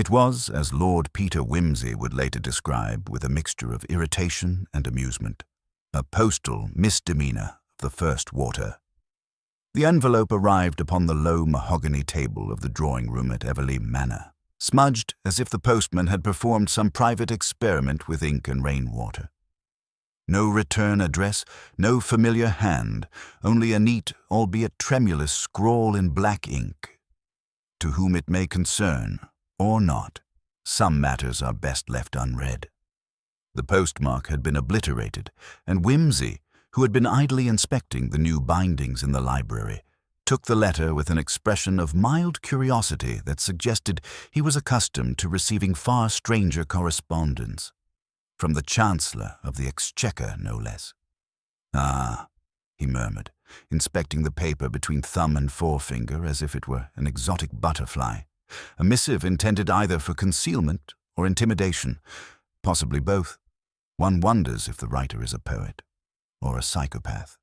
It was, as Lord Peter Wimsey would later describe, with a mixture of irritation and amusement, a postal misdemeanor of the first water. The envelope arrived upon the low mahogany table of the drawing-room at Everleigh Manor, smudged as if the postman had performed some private experiment with ink and rainwater. No return address, no familiar hand, only a neat, albeit tremulous, scrawl in black ink. To whom it may concern, or not, some matters are best left unread. The postmark had been obliterated, and Wimsey, who had been idly inspecting the new bindings in the library, took the letter with an expression of mild curiosity that suggested he was accustomed to receiving far stranger correspondence. From the Chancellor of the Exchequer, no less. "Ah," he murmured, inspecting the paper between thumb and forefinger as if it were an exotic butterfly, a missive intended either for concealment or intimidation, possibly both. One wonders if the writer is a poet or a psychopath.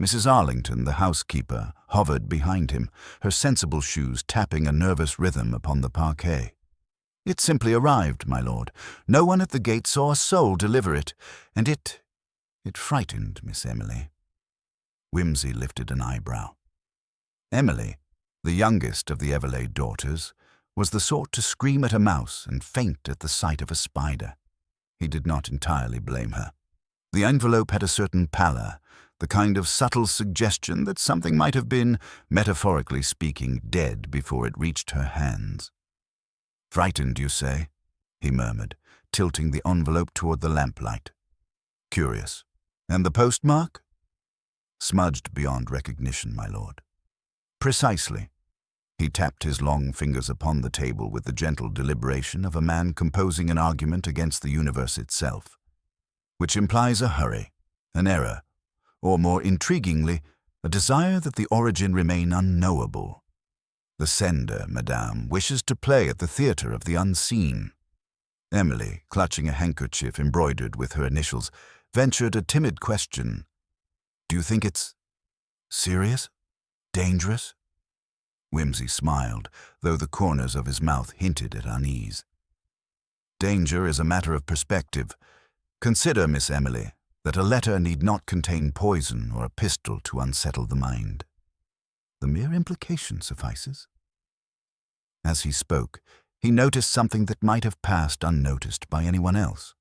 Mrs. Arlington, the housekeeper, hovered behind him, her sensible shoes tapping a nervous rhythm upon the parquet. "It simply arrived, my lord. No one at the gate saw a soul deliver it, and it frightened Miss Emily." Wimsey lifted an eyebrow. Emily, the youngest of the Everleigh daughters, was the sort to scream at a mouse and faint at the sight of a spider. He did not entirely blame her. The envelope had a certain pallor, the kind of subtle suggestion that something might have been, metaphorically speaking, dead before it reached her hands. "Frightened, you say?" he murmured, tilting the envelope toward the lamplight. "Curious. And the postmark?" "Smudged beyond recognition, my lord." "Precisely." He tapped his long fingers upon the table with the gentle deliberation of a man composing an argument against the universe itself. "Which implies a hurry, an error, or more intriguingly, a desire that the origin remain unknowable. The sender, madame, wishes to play at the theatre of the unseen." Emily, clutching a handkerchief embroidered with her initials, ventured a timid question. "Do you think it's serious? Dangerous?" Wimsey smiled, though the corners of his mouth hinted at unease. "Danger is a matter of perspective. Consider, Miss Emily, that a letter need not contain poison or a pistol to unsettle the mind. The mere implication suffices." As he spoke, he noticed something that might have passed unnoticed by anyone else.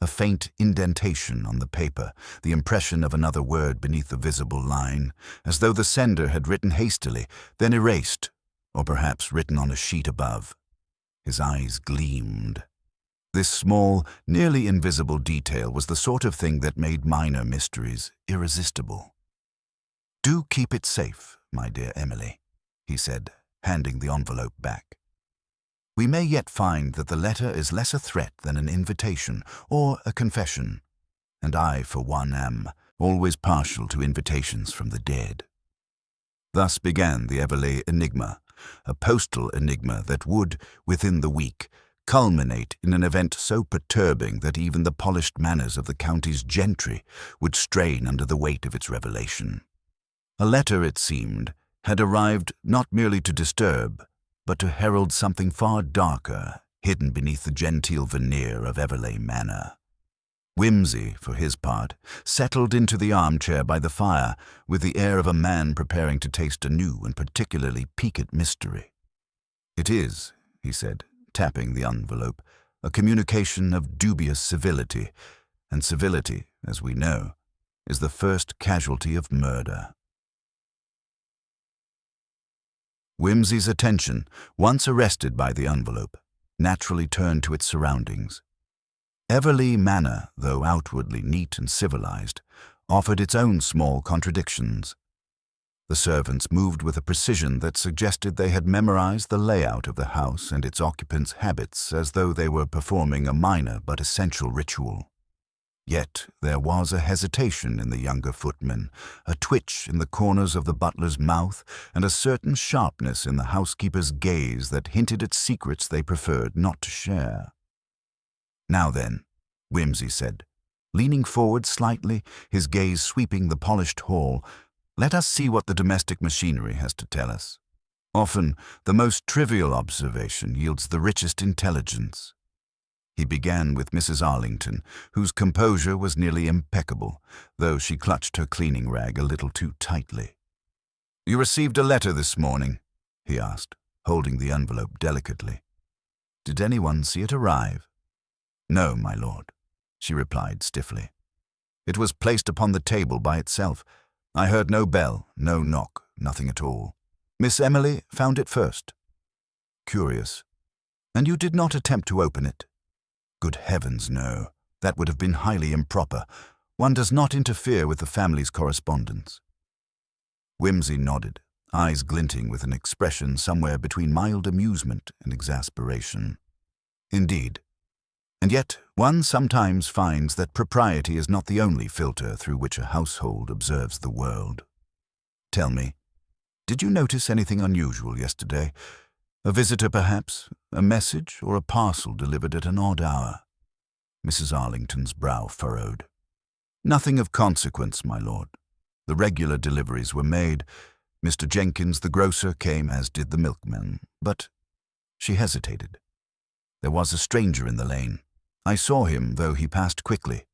A faint indentation on the paper, the impression of another word beneath the visible line, as though the sender had written hastily, then erased, or perhaps written on a sheet above. His eyes gleamed. This small, nearly invisible detail was the sort of thing that made minor mysteries irresistible. "Do keep it safe, my dear Emily," he said, handing the envelope back. "We may yet find that the letter is less a threat than an invitation or a confession, and I, for one, am always partial to invitations from the dead." Thus began the Everleigh enigma, a postal enigma that would, within the week, culminate in an event so perturbing that even the polished manners of the county's gentry would strain under the weight of its revelation. A letter, it seemed, had arrived not merely to disturb, but to herald something far darker, hidden beneath the genteel veneer of Everleigh Manor. Wimsey, for his part, settled into the armchair by the fire with the air of a man preparing to taste a new and particularly piquant mystery. "It is," he said, tapping the envelope, "a communication of dubious civility, and civility, as we know, is the first casualty of murder." Wimsey's attention, once arrested by the envelope, naturally turned to its surroundings. Everleigh Manor, though outwardly neat and civilized, offered its own small contradictions. The servants moved with a precision that suggested they had memorized the layout of the house and its occupants' habits as though they were performing a minor but essential ritual. Yet there was a hesitation in the younger footman, a twitch in the corners of the butler's mouth, and a certain sharpness in the housekeeper's gaze that hinted at secrets they preferred not to share. "Now then," Wimsey said, leaning forward slightly, his gaze sweeping the polished hall, "let us see what the domestic machinery has to tell us. Often, the most trivial observation yields the richest intelligence. He began with Mrs. Arlington, whose composure was nearly impeccable, though she clutched her cleaning rag a little too tightly. "You received a letter this morning?" he asked, holding the envelope delicately. "Did anyone see it arrive?" "No, my lord," she replied stiffly. "It was placed upon the table by itself. I heard no bell, no knock, nothing at all. Miss Emily found it first." "Curious. And you did not attempt to open it?" "Good heavens, no. That would have been highly improper. One does not interfere with the family's correspondence." Whimsy nodded, eyes glinting with an expression somewhere between mild amusement and exasperation. "Indeed. And yet one sometimes finds that propriety is not the only filter through which a household observes the world. Tell me, did you notice anything unusual yesterday? A visitor, perhaps, a message or a parcel delivered at an odd hour?" Mrs. Arlington's brow furrowed. "Nothing of consequence, my lord. The regular deliveries were made. Mr. Jenkins, the grocer, came, as did the milkman. But—" she hesitated. "There was a stranger in the lane. I saw him, though he passed quickly.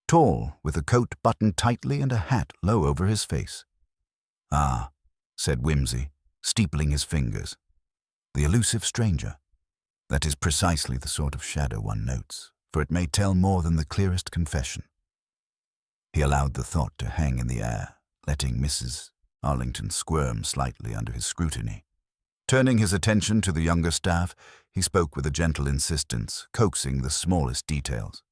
Tall, with a coat buttoned tightly and a hat low over his face." "Ah," said Whimsy, steepling his fingers. "The elusive stranger. That is precisely the sort of shadow one notes, for it may tell more than the clearest confession." He allowed the thought to hang in the air, letting Mrs. Arlington squirm slightly under his scrutiny. Turning his attention to the younger staff, he spoke with a gentle insistence, coaxing the smallest details.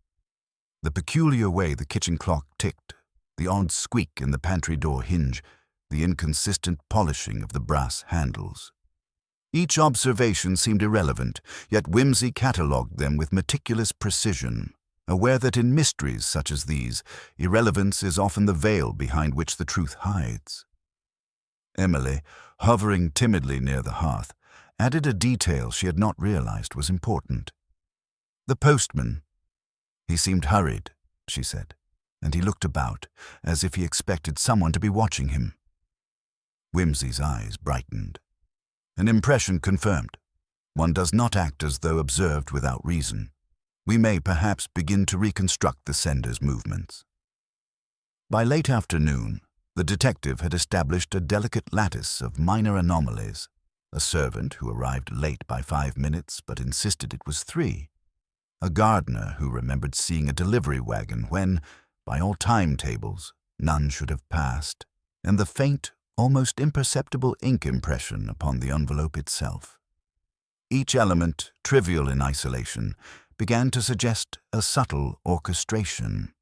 The peculiar way the kitchen clock ticked, the odd squeak in the pantry door hinge, the inconsistent polishing of the brass handles. Each observation seemed irrelevant, yet Whimsy catalogued them with meticulous precision, aware that in mysteries such as these, irrelevance is often the veil behind which the truth hides. Emily, hovering timidly near the hearth, added a detail she had not realized was important. "The postman. He seemed hurried," she said, "and he looked about, as if he expected someone to be watching him." Whimsy's eyes brightened. "An impression confirmed. One does not act as though observed without reason. We may perhaps begin to reconstruct the sender's movements." By late afternoon, the detective had established a delicate lattice of minor anomalies. A servant who arrived late by 5 minutes but insisted it was 3. A gardener who remembered seeing a delivery wagon when, by all timetables, none should have passed, and the faint, almost imperceptible ink impression upon the envelope itself. Each element, trivial in isolation, began to suggest a subtle orchestration.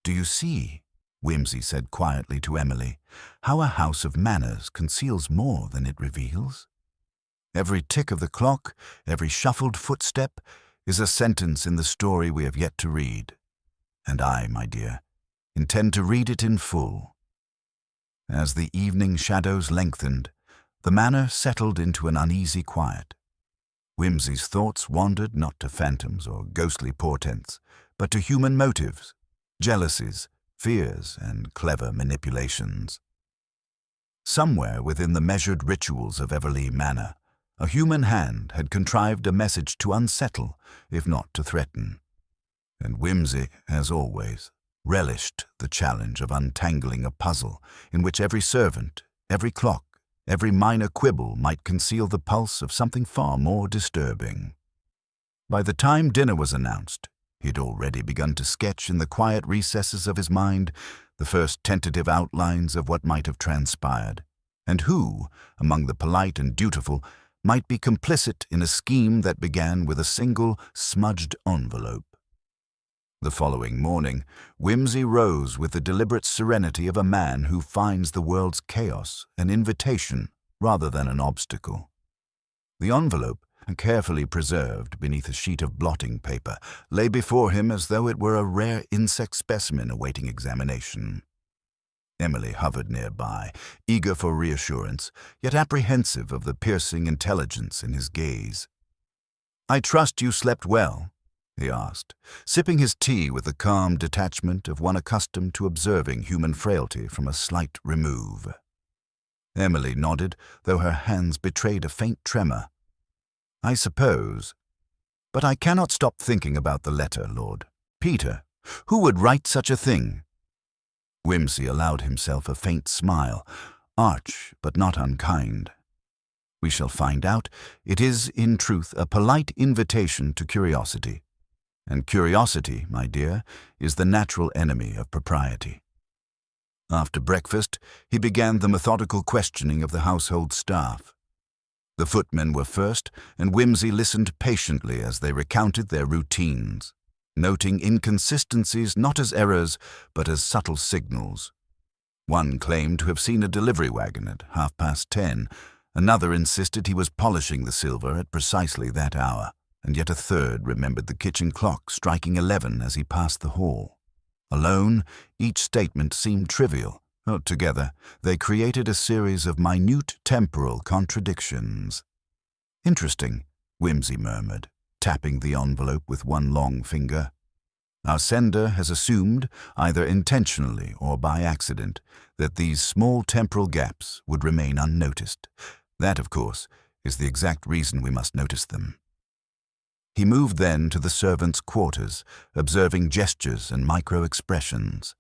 "Do you see," Whimsy said quietly to Emily, "how a house of manners conceals more than it reveals? Every tick of the clock, every shuffled footstep, is a sentence in the story we have yet to read. And I, my dear, intend to read it in full." As the evening shadows lengthened, the manor settled into an uneasy quiet. Whimsy's thoughts wandered not to phantoms or ghostly portents, but to human motives, jealousies, fears, and clever manipulations. Somewhere within the measured rituals of Everleigh Manor, a human hand had contrived a message to unsettle, if not to threaten. And Whimsy, as always, relished the challenge of untangling a puzzle in which every servant, every clock, every minor quibble might conceal the pulse of something far more disturbing. By the time dinner was announced, he had already begun to sketch in the quiet recesses of his mind the first tentative outlines of what might have transpired, and who, among the polite and dutiful, might be complicit in a scheme that began with a single smudged envelope. The following morning, Whimsy rose with the deliberate serenity of a man who finds the world's chaos an invitation rather than an obstacle. The envelope, carefully preserved beneath a sheet of blotting paper, lay before him as though it were a rare insect specimen awaiting examination. Emily hovered nearby, eager for reassurance, yet apprehensive of the piercing intelligence in his gaze. "I trust you slept well?" he asked, sipping his tea with the calm detachment of one accustomed to observing human frailty from a slight remove. Emily nodded, though her hands betrayed a faint tremor. "I suppose. But I cannot stop thinking about the letter, Lord. Peter, who would write such a thing?" Wimsey allowed himself a faint smile, arch but not unkind. "We shall find out. It is, in truth, a polite invitation to curiosity. And curiosity, my dear, is the natural enemy of propriety." After breakfast, he began the methodical questioning of the household staff. The footmen were first, and Wimsey listened patiently as they recounted their routines, noting inconsistencies not as errors, but as subtle signals. One claimed to have seen a delivery wagon at 10:30. Another insisted he was polishing the silver at precisely that hour, and yet a third remembered the kitchen clock striking 11 as he passed the hall. Alone, each statement seemed trivial. Together, they created a series of minute temporal contradictions. "Interesting," Wimsey murmured, tapping the envelope with one long finger. "Our sender has assumed, either intentionally or by accident, that these small temporal gaps would remain unnoticed. That, of course, is the exact reason we must notice them." He moved then to the servants' quarters, observing gestures and micro-expressions.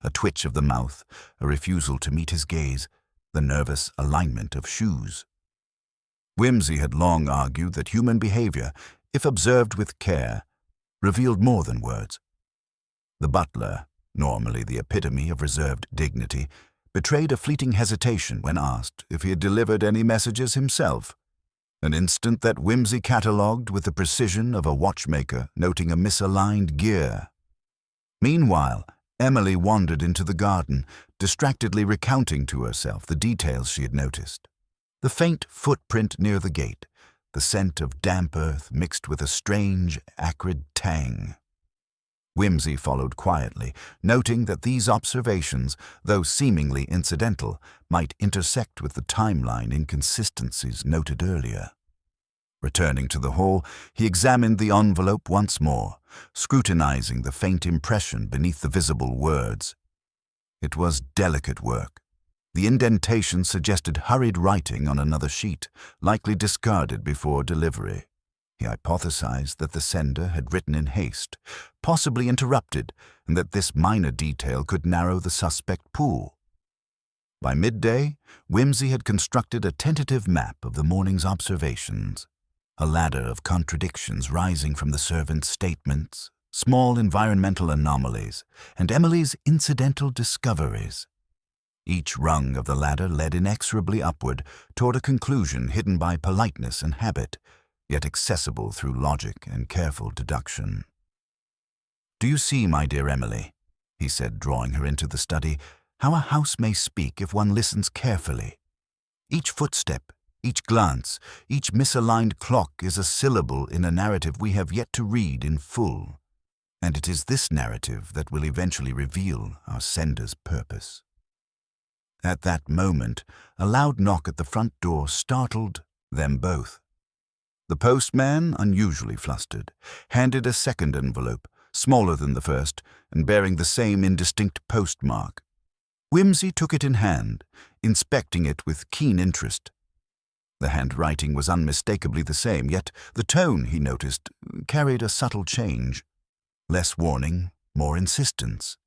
A twitch of the mouth, a refusal to meet his gaze, the nervous alignment of shoes. Wimsey had long argued that human behavior, if observed with care, revealed more than words. The butler, normally the epitome of reserved dignity, betrayed a fleeting hesitation when asked if he had delivered any messages himself, an instant that Wimsey catalogued with the precision of a watchmaker noting a misaligned gear. Meanwhile, Emily wandered into the garden, distractedly recounting to herself the details she had noticed. The faint footprint near the gate, the scent of damp earth mixed with a strange, acrid tang. Wimsey followed quietly, noting that these observations, though seemingly incidental, might intersect with the timeline inconsistencies noted earlier. Returning to the hall, he examined the envelope once more, scrutinizing the faint impression beneath the visible words. It was delicate work. The indentation suggested hurried writing on another sheet, likely discarded before delivery. He hypothesized that the sender had written in haste, possibly interrupted, and that this minor detail could narrow the suspect pool. By midday, Wimsey had constructed a tentative map of the morning's observations, a ladder of contradictions rising from the servants' statements, small environmental anomalies, and Emily's incidental discoveries. Each rung of the ladder led inexorably upward toward a conclusion hidden by politeness and habit, yet accessible through logic and careful deduction. "Do you see, my dear Emily," he said, drawing her into the study, "how a house may speak if one listens carefully? Each footstep, each glance, each misaligned clock is a syllable in a narrative we have yet to read in full, and it is this narrative that will eventually reveal our sender's purpose." At that moment, a loud knock at the front door startled them both. The postman, unusually flustered, handed a second envelope, smaller than the first, and bearing the same indistinct postmark. Wimsey took it in hand, inspecting it with keen interest. The handwriting was unmistakably the same, yet the tone, he noticed, carried a subtle change. Less warning, more insistence.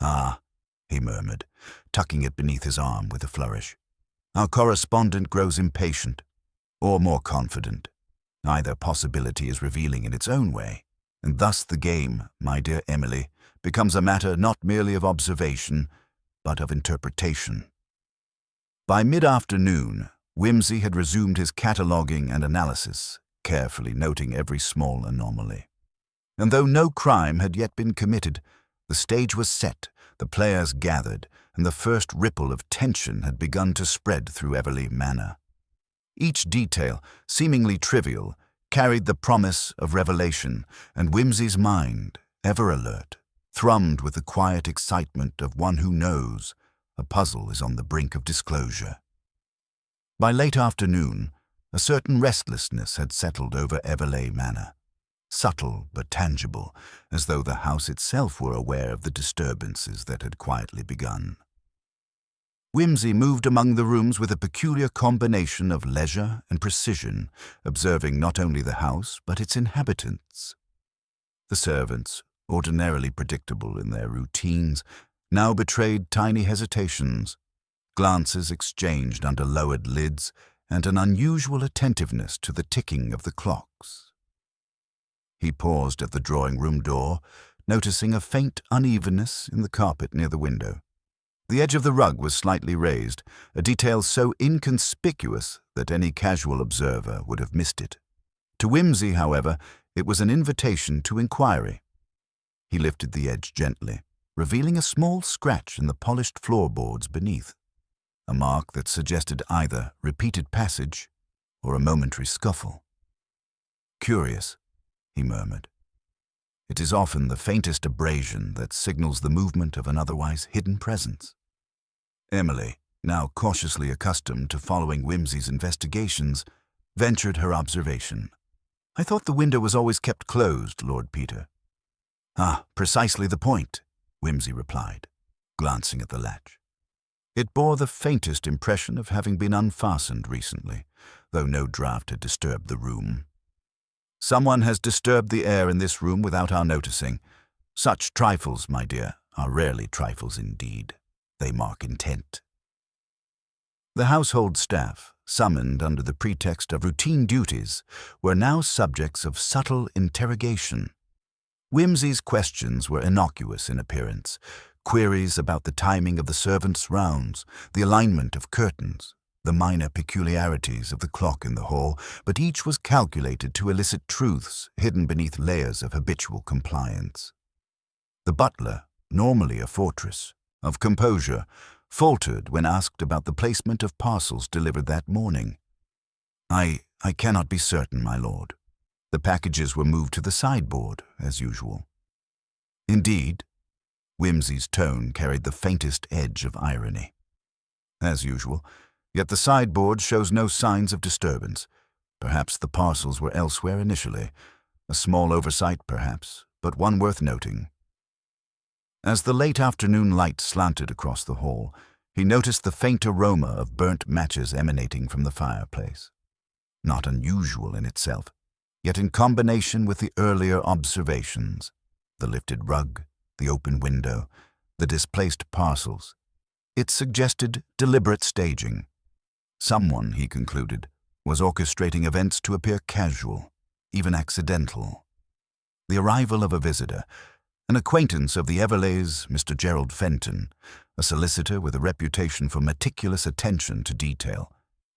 "Ah," he murmured, tucking it beneath his arm with a flourish. "Our correspondent grows impatient, or more confident. Either possibility is revealing in its own way, and thus the game, my dear Emily, becomes a matter not merely of observation, but of interpretation." By mid-afternoon, Wimsey had resumed his cataloguing and analysis, carefully noting every small anomaly. And though no crime had yet been committed, the stage was set, the players gathered, and the first ripple of tension had begun to spread through Everleigh Manor. Each detail, seemingly trivial, carried the promise of revelation, and Wimsey's mind, ever alert, thrummed with the quiet excitement of one who knows a puzzle is on the brink of disclosure. By late afternoon, a certain restlessness had settled over Everleigh Manor, subtle but tangible, as though the house itself were aware of the disturbances that had quietly begun. Whimsy moved among the rooms with a peculiar combination of leisure and precision, observing not only the house but its inhabitants. The servants, ordinarily predictable in their routines, now betrayed tiny hesitations, glances exchanged under lowered lids, and an unusual attentiveness to the ticking of the clocks. He paused at the drawing-room door, noticing a faint unevenness in the carpet near the window. The edge of the rug was slightly raised, a detail so inconspicuous that any casual observer would have missed it. To Whimsy, however, it was an invitation to inquiry. He lifted the edge gently, revealing a small scratch in the polished floorboards beneath, a mark that suggested either repeated passage or a momentary scuffle. "Curious," he murmured. "It is often the faintest abrasion that signals the movement of an otherwise hidden presence." Emily, now cautiously accustomed to following Whimsy's investigations, ventured her observation. "I thought the window was always kept closed, Lord Peter." "Ah, precisely the point," Whimsy replied, glancing at the latch. It bore the faintest impression of having been unfastened recently, though no draught had disturbed the room. "Someone has disturbed the air in this room without our noticing. Such trifles, my dear, are rarely trifles indeed. They mark intent." The household staff, summoned under the pretext of routine duties, were now subjects of subtle interrogation. Whimsy's questions were innocuous in appearance, queries about the timing of the servants' rounds, the alignment of curtains, the minor peculiarities of the clock in the hall, but each was calculated to elicit truths hidden beneath layers of habitual compliance. The butler, normally a fortress of composure, faltered when asked about the placement of parcels delivered that morning. I cannot be certain, my lord. The packages were moved to the sideboard, as usual." "Indeed?" Whimsy's tone carried the faintest edge of irony. "As usual, yet the sideboard shows no signs of disturbance. Perhaps the parcels were elsewhere initially. A small oversight, perhaps, but one worth noting." As the late afternoon light slanted across the hall, he noticed the faint aroma of burnt matches emanating from the fireplace. Not unusual in itself, yet in combination with the earlier observations, the lifted rug, the open window, the displaced parcels, it suggested deliberate staging. Someone, he concluded, was orchestrating events to appear casual, even accidental. The arrival of a visitor, an acquaintance of the Everleighs, Mr. Gerald Fenton, a solicitor with a reputation for meticulous attention to detail,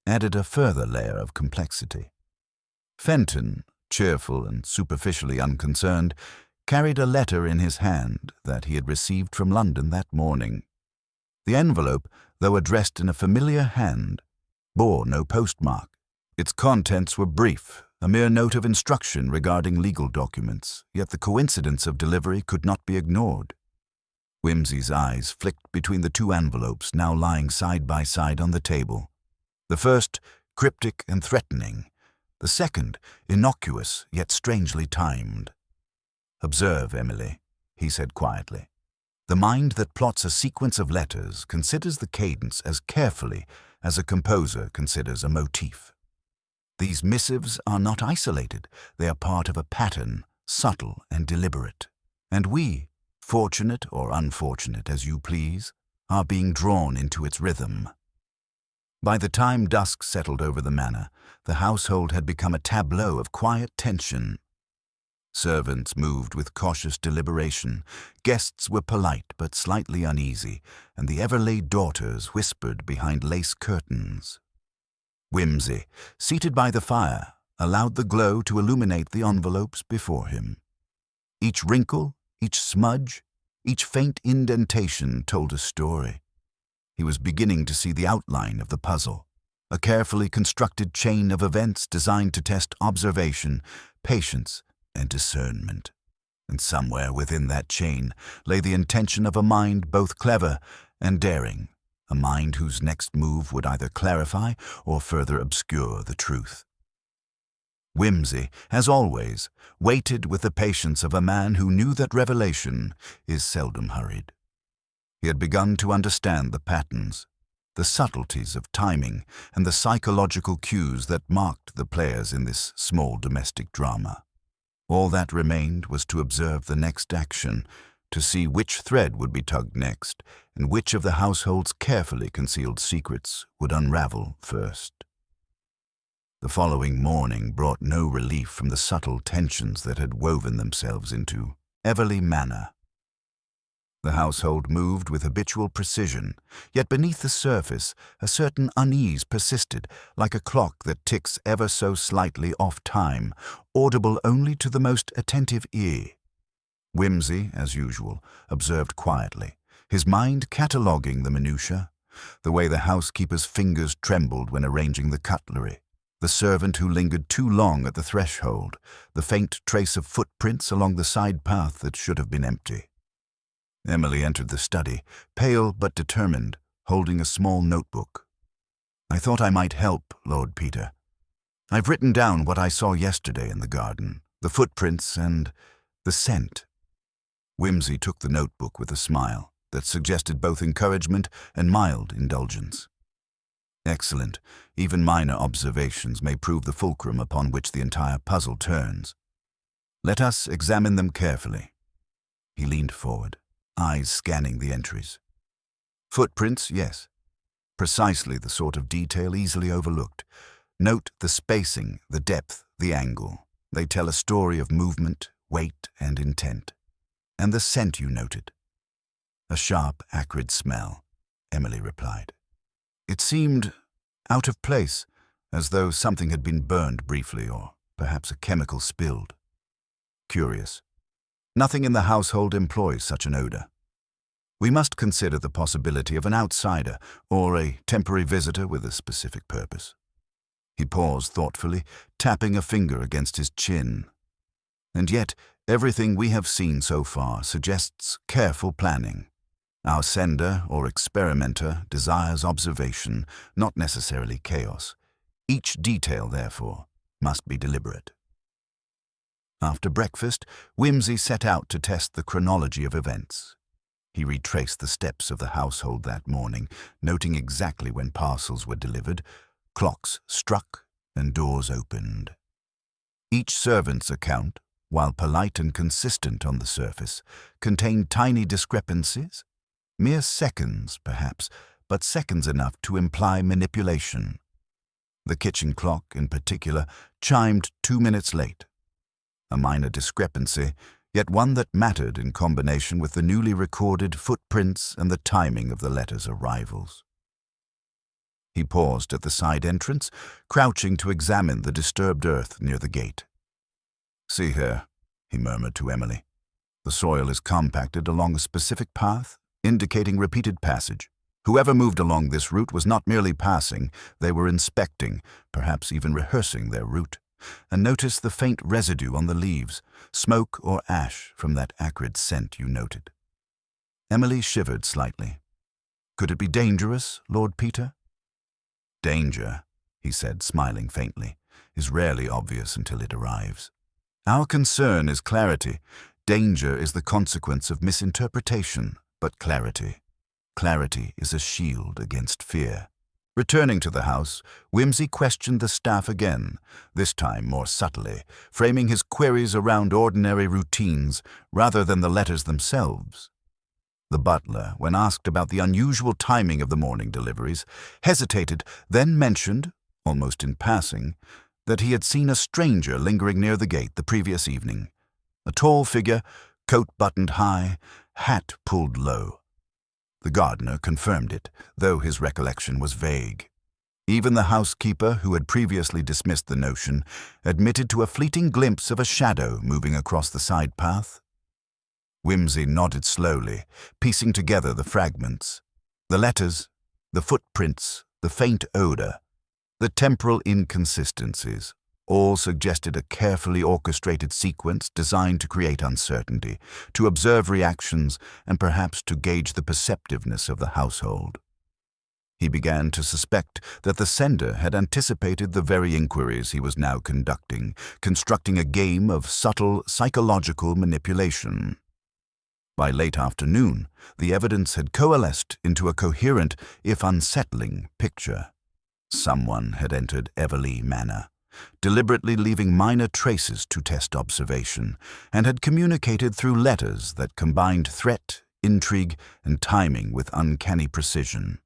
added a further layer of complexity. Fenton, cheerful and superficially unconcerned, carried a letter in his hand that he had received from London that morning. The envelope, though addressed in a familiar hand, bore no postmark. Its contents were brief, a mere note of instruction regarding legal documents, yet the coincidence of delivery could not be ignored. Whimsy's eyes flicked between the two envelopes now lying side by side on the table. The first, cryptic and threatening. The second, innocuous yet strangely timed. "Observe, Emily," he said quietly. "The mind that plots a sequence of letters considers the cadence as carefully as a composer considers a motif. These missives are not isolated. They are part of a pattern, subtle and deliberate. And we, fortunate or unfortunate as you please, are being drawn into its rhythm." By the time dusk settled over the manor, the household had become a tableau of quiet tension. Servants moved with cautious deliberation, guests were polite but slightly uneasy, and the Everleigh daughters whispered behind lace curtains. Whimsy, seated by the fire, allowed the glow to illuminate the envelopes before him. Each wrinkle, each smudge, each faint indentation told a story. He was beginning to see the outline of the puzzle, a carefully constructed chain of events designed to test observation, patience, and discernment. And somewhere within that chain lay the intention of a mind both clever and daring, a mind whose next move would either clarify or further obscure the truth. Whimsy, as always, waited with the patience of a man who knew that revelation is seldom hurried. He had begun to understand the patterns, the subtleties of timing, and the psychological cues that marked the players in this small domestic drama. All that remained was to observe the next action, to see which thread would be tugged next, and which of the household's carefully concealed secrets would unravel first. The following morning brought no relief from the subtle tensions that had woven themselves into Everleigh Manor. The household moved with habitual precision, yet beneath the surface a certain unease persisted, like a clock that ticks ever so slightly off time, audible only to the most attentive ear. Whimsy, as usual, observed quietly, his mind cataloguing the minutiae, the way the housekeeper's fingers trembled when arranging the cutlery, the servant who lingered too long at the threshold, the faint trace of footprints along the side path that should have been empty. Emily entered the study, pale but determined, holding a small notebook. "I thought I might help, Lord Peter. I've written down what I saw yesterday in the garden, the footprints and the scent." Whimsy took the notebook with a smile that suggested both encouragement and mild indulgence. "Excellent. Even minor observations may prove the fulcrum upon which the entire puzzle turns. Let us examine them carefully." He leaned forward, eyes scanning the entries. Footprints, yes. Precisely the sort of detail easily overlooked. Note the spacing, the depth, the angle. They tell a story of movement, weight, and intent. "And the scent you noted?" "A sharp, acrid smell," Emily replied. "It seemed out of place, as though something had been burned briefly, or perhaps a chemical spilled." "Curious. Nothing in the household employs such an odor. We must consider the possibility of an outsider or a temporary visitor with a specific purpose." He paused thoughtfully, tapping a finger against his chin. "And yet, everything we have seen so far suggests careful planning. Our sender or experimenter desires observation, not necessarily chaos. Each detail, therefore, must be deliberate." After breakfast, Whimsy set out to test the chronology of events. He retraced the steps of the household that morning, noting exactly when parcels were delivered, clocks struck, and doors opened. Each servant's account, while polite and consistent on the surface, contained tiny discrepancies, mere seconds, perhaps, but seconds enough to imply manipulation. The kitchen clock, in particular, chimed 2 minutes late. A minor discrepancy, yet one that mattered in combination with the newly recorded footprints and the timing of the letter's arrivals. He paused at the side entrance, crouching to examine the disturbed earth near the gate. "See here," he murmured to Emily. "The soil is compacted along a specific path, indicating repeated passage. Whoever moved along this route was not merely passing, they were inspecting, perhaps even rehearsing their route. And notice the faint residue on the leaves, smoke or ash from that acrid scent you noted." Emily shivered slightly. "Could it be dangerous, Lord Peter?" "Danger," he said, smiling faintly, "is rarely obvious until it arrives. Our concern is clarity. Danger is the consequence of misinterpretation, but clarity is a shield against fear." Returning to the house, Whimsy questioned the staff again, this time more subtly, framing his queries around ordinary routines rather than the letters themselves. The butler, when asked about the unusual timing of the morning deliveries, hesitated, then mentioned, almost in passing, that he had seen a stranger lingering near the gate the previous evening. A tall figure, coat buttoned high, hat pulled low. The gardener confirmed it, though his recollection was vague. Even the housekeeper, who had previously dismissed the notion, admitted to a fleeting glimpse of a shadow moving across the side path. Whimsy nodded slowly, piecing together the fragments. The letters, the footprints, the faint odor, the temporal inconsistencies, all suggested a carefully orchestrated sequence designed to create uncertainty, to observe reactions, and perhaps to gauge the perceptiveness of the household. He began to suspect that the sender had anticipated the very inquiries he was now conducting, constructing a game of subtle psychological manipulation. By late afternoon, the evidence had coalesced into a coherent, if unsettling, picture. Someone had entered Everleigh Manor, deliberately leaving minor traces to test observation, and had communicated through letters that combined threat, intrigue, and timing with uncanny precision.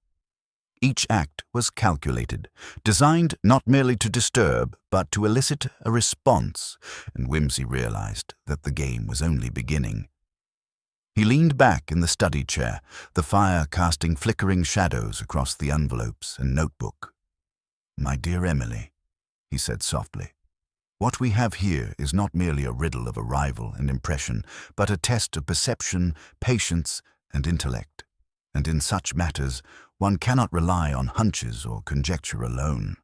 Each act was calculated, designed not merely to disturb, but to elicit a response, and Whimsy realized that the game was only beginning. He leaned back in the study chair, the fire casting flickering shadows across the envelopes and notebook. "My dear Emily," he said softly, "what we have here is not merely a riddle of arrival and impression, but a test of perception, patience, and intellect. And in such matters, one cannot rely on hunches or conjecture alone.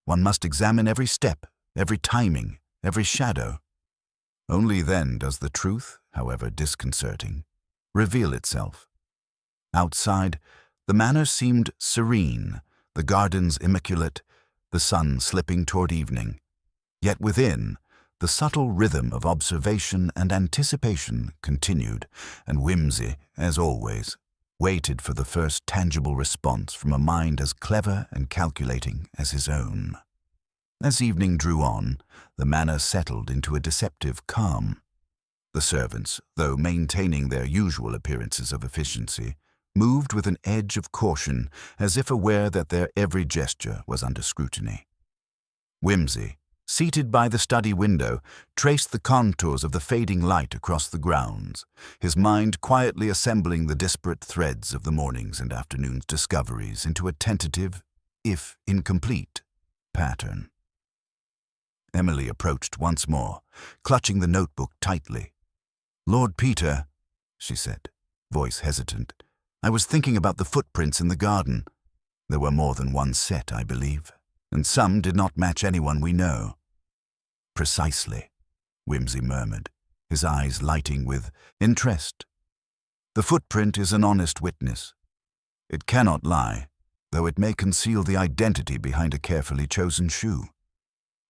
One must examine every step, every timing, every shadow. Only then does the truth, however disconcerting, reveal itself." Outside, the manor seemed serene, the gardens immaculate, the sun slipping toward evening. Yet within, the subtle rhythm of observation and anticipation continued, and Whimsy, as always, waited for the first tangible response from a mind as clever and calculating as his own. As evening drew on, the manor settled into a deceptive calm. The servants, though maintaining their usual appearances of efficiency, moved with an edge of caution, as if aware that their every gesture was under scrutiny. Whimsy, seated by the study window, traced the contours of the fading light across the grounds, his mind quietly assembling the disparate threads of the morning's and afternoon's discoveries into a tentative, if incomplete, pattern. Emily approached once more, clutching the notebook tightly. "Lord Peter," she said, voice hesitant, "I was thinking about the footprints in the garden. There were more than one set, I believe, and some did not match anyone we know." "Precisely," Whimsy murmured, his eyes lighting with interest. "The footprint is an honest witness. It cannot lie, though it may conceal the identity behind a carefully chosen shoe.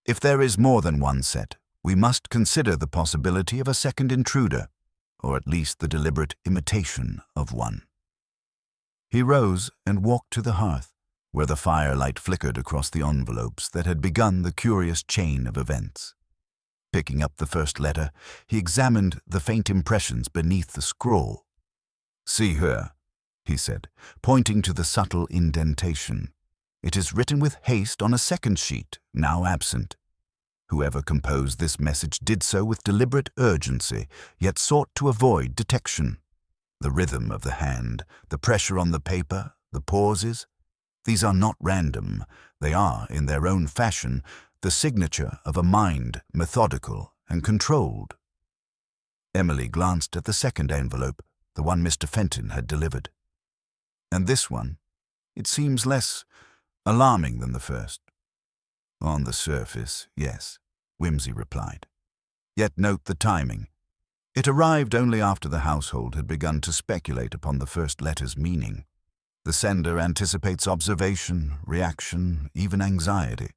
If there is more than one set, we must consider the possibility of a second intruder, or at least the deliberate imitation of one." He rose and walked to the hearth, where the firelight flickered across the envelopes that had begun the curious chain of events. Picking up the first letter, he examined the faint impressions beneath the scroll. "See here," he said, pointing to the subtle indentation. "It is written with haste on a second sheet, now absent. Whoever composed this message did so with deliberate urgency, yet sought to avoid detection. The rhythm of the hand, the pressure on the paper, the pauses, these are not random. They are, in their own fashion, the signature of a mind methodical and controlled." Emily glanced at the second envelope, the one Mr. Fenton had delivered. "And this one? It seems less alarming than the first." "On the surface, yes," Whimsy replied. "Yet note the timing. It arrived only after the household had begun to speculate upon the first letter's meaning. The sender anticipates observation, reaction, even anxiety.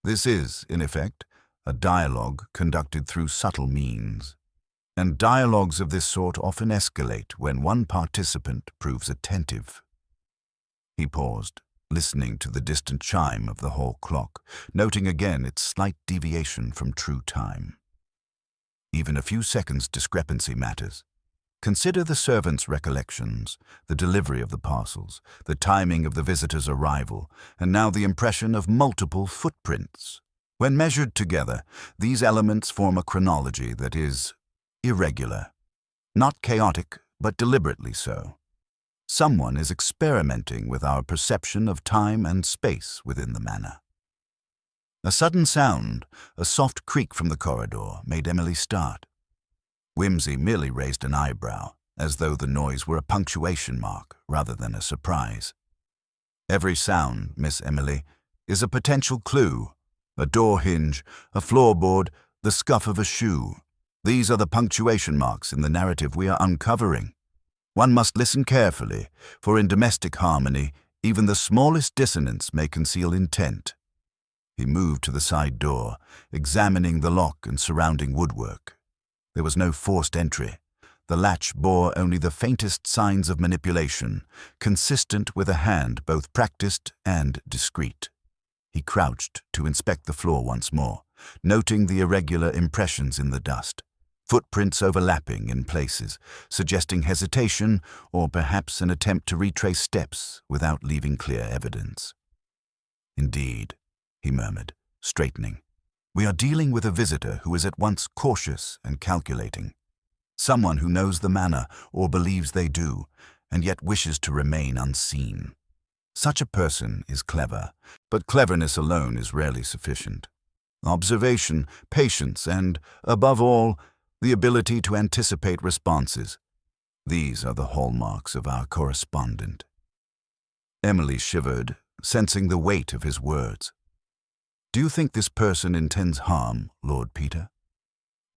This is, in effect, a dialogue conducted through subtle means. And dialogues of this sort often escalate when one participant proves attentive." He paused, listening to the distant chime of the hall clock, noting again its slight deviation from true time. Even a few seconds' discrepancy matters. Consider the servant's recollections, the delivery of the parcels, the timing of the visitor's arrival, and now the impression of multiple footprints. When measured together, these elements form a chronology that is irregular. Not chaotic, but deliberately so. Someone is experimenting with our perception of time and space within the manor. A sudden sound, a soft creak from the corridor, made Emily start. Whimsy merely raised an eyebrow, as though the noise were a punctuation mark rather than a surprise. "Every sound, Miss Emily, is a potential clue. A door hinge, a floorboard, the scuff of a shoe. These are the punctuation marks in the narrative we are uncovering. One must listen carefully, for in domestic harmony, even the smallest dissonance may conceal intent." He moved to the side door, examining the lock and surrounding woodwork. There was no forced entry. The latch bore only the faintest signs of manipulation, consistent with a hand both practiced and discreet. He crouched to inspect the floor once more, noting the irregular impressions in the dust, footprints overlapping in places, suggesting hesitation or perhaps an attempt to retrace steps without leaving clear evidence. "Indeed," he murmured, straightening. "We are dealing with a visitor who is at once cautious and calculating. Someone who knows the manner, or believes they do, and yet wishes to remain unseen. Such a person is clever, but cleverness alone is rarely sufficient. Observation, patience, and, above all, the ability to anticipate responses. These are the hallmarks of our correspondent." Emily shivered, sensing the weight of his words. "Do you think this person intends harm, Lord Peter?"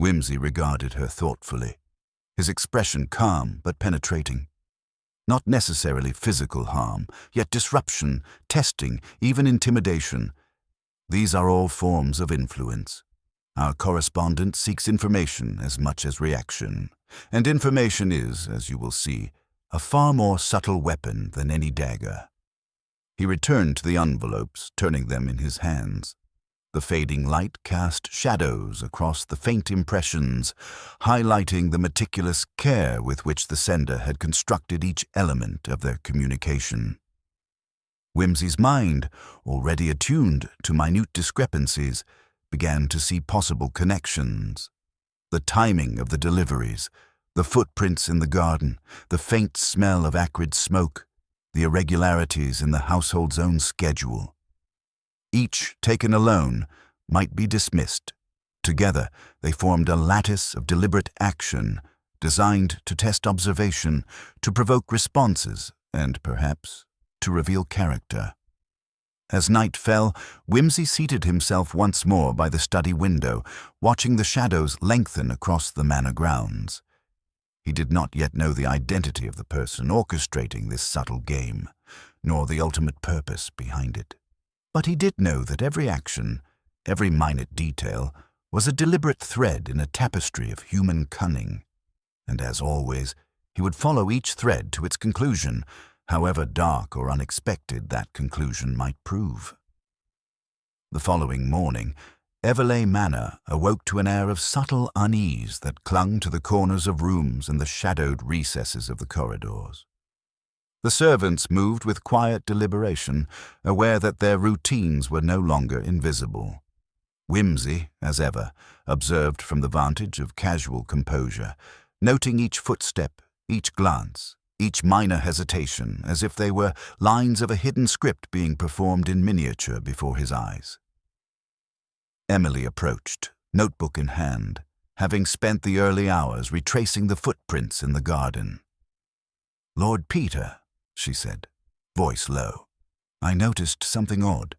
Wimsey regarded her thoughtfully, his expression calm but penetrating. Not necessarily physical harm, yet disruption, testing, even intimidation. These are all forms of influence. Our correspondent seeks information as much as reaction, and information is, as you will see, a far more subtle weapon than any dagger. He returned to the envelopes, turning them in his hands. The fading light cast shadows across the faint impressions, highlighting the meticulous care with which the sender had constructed each element of their communication. Wimsey's mind, already attuned to minute discrepancies, began to see possible connections. The timing of the deliveries, the footprints in the garden, the faint smell of acrid smoke, the irregularities in the household's own schedule. Each, taken alone, might be dismissed. Together, they formed a lattice of deliberate action, designed to test observation, to provoke responses, and, perhaps, to reveal character. As night fell, Wimsey seated himself once more by the study window, watching the shadows lengthen across the manor grounds. He did not yet know the identity of the person orchestrating this subtle game, nor the ultimate purpose behind it. But he did know that every action, every minute detail, was a deliberate thread in a tapestry of human cunning. And as always, he would follow each thread to its conclusion, however dark or unexpected that conclusion might prove. The following morning, Everleigh Manor awoke to an air of subtle unease that clung to the corners of rooms and the shadowed recesses of the corridors. The servants moved with quiet deliberation, aware that their routines were no longer invisible. Wimsey, as ever, observed from the vantage of casual composure, noting each footstep, each glance, each minor hesitation, as if they were lines of a hidden script being performed in miniature before his eyes. Emily approached, notebook in hand, having spent the early hours retracing the footprints in the garden. "Lord Peter," she said, voice low, "I noticed something odd.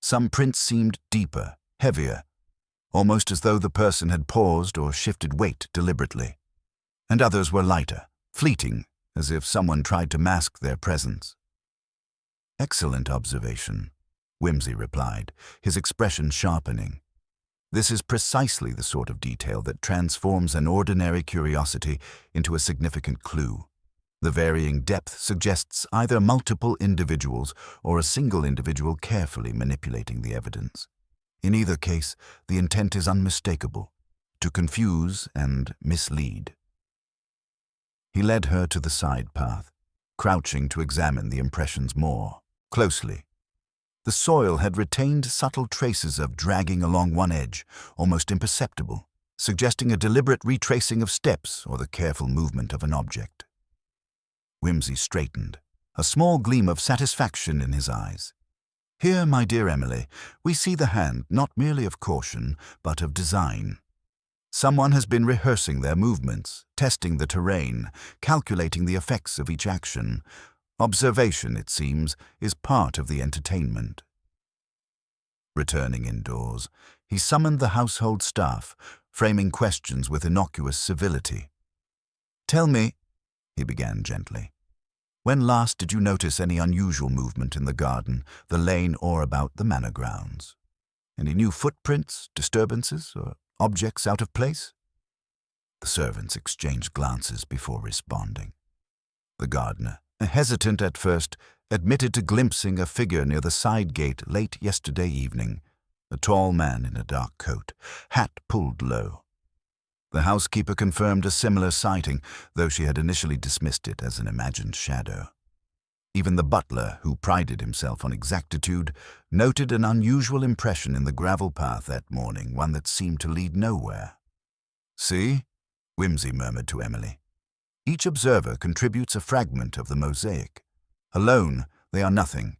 Some prints seemed deeper, heavier, almost as though the person had paused or shifted weight deliberately. And others were lighter, fleeting, as if someone tried to mask their presence." "Excellent observation," Wimsey replied, his expression sharpening. "This is precisely the sort of detail that transforms an ordinary curiosity into a significant clue. The varying depth suggests either multiple individuals or a single individual carefully manipulating the evidence. In either case, the intent is unmistakable: to confuse and mislead." He led her to the side path, crouching to examine the impressions more closely. The soil had retained subtle traces of dragging along one edge, almost imperceptible, suggesting a deliberate retracing of steps or the careful movement of an object. Wimsey straightened, a small gleam of satisfaction in his eyes. "Here, my dear Emily, we see the hand not merely of caution, but of design. Someone has been rehearsing their movements, testing the terrain, calculating the effects of each action. Observation, it seems, is part of the entertainment." Returning indoors, he summoned the household staff, framing questions with innocuous civility. "Tell me," he began gently, "when last did you notice any unusual movement in the garden, the lane, or about the manor grounds? Any new footprints, disturbances, or objects out of place?" The servants exchanged glances before responding. The gardener, hesitant at first, admitted to glimpsing a figure near the side gate late yesterday evening, a tall man in a dark coat, hat pulled low. The housekeeper confirmed a similar sighting, though she had initially dismissed it as an imagined shadow. Even the butler, who prided himself on exactitude, noted an unusual impression in the gravel path that morning, one that seemed to lead nowhere. "See?" Whimsy murmured to Emily. "Each observer contributes a fragment of the mosaic. Alone, they are nothing.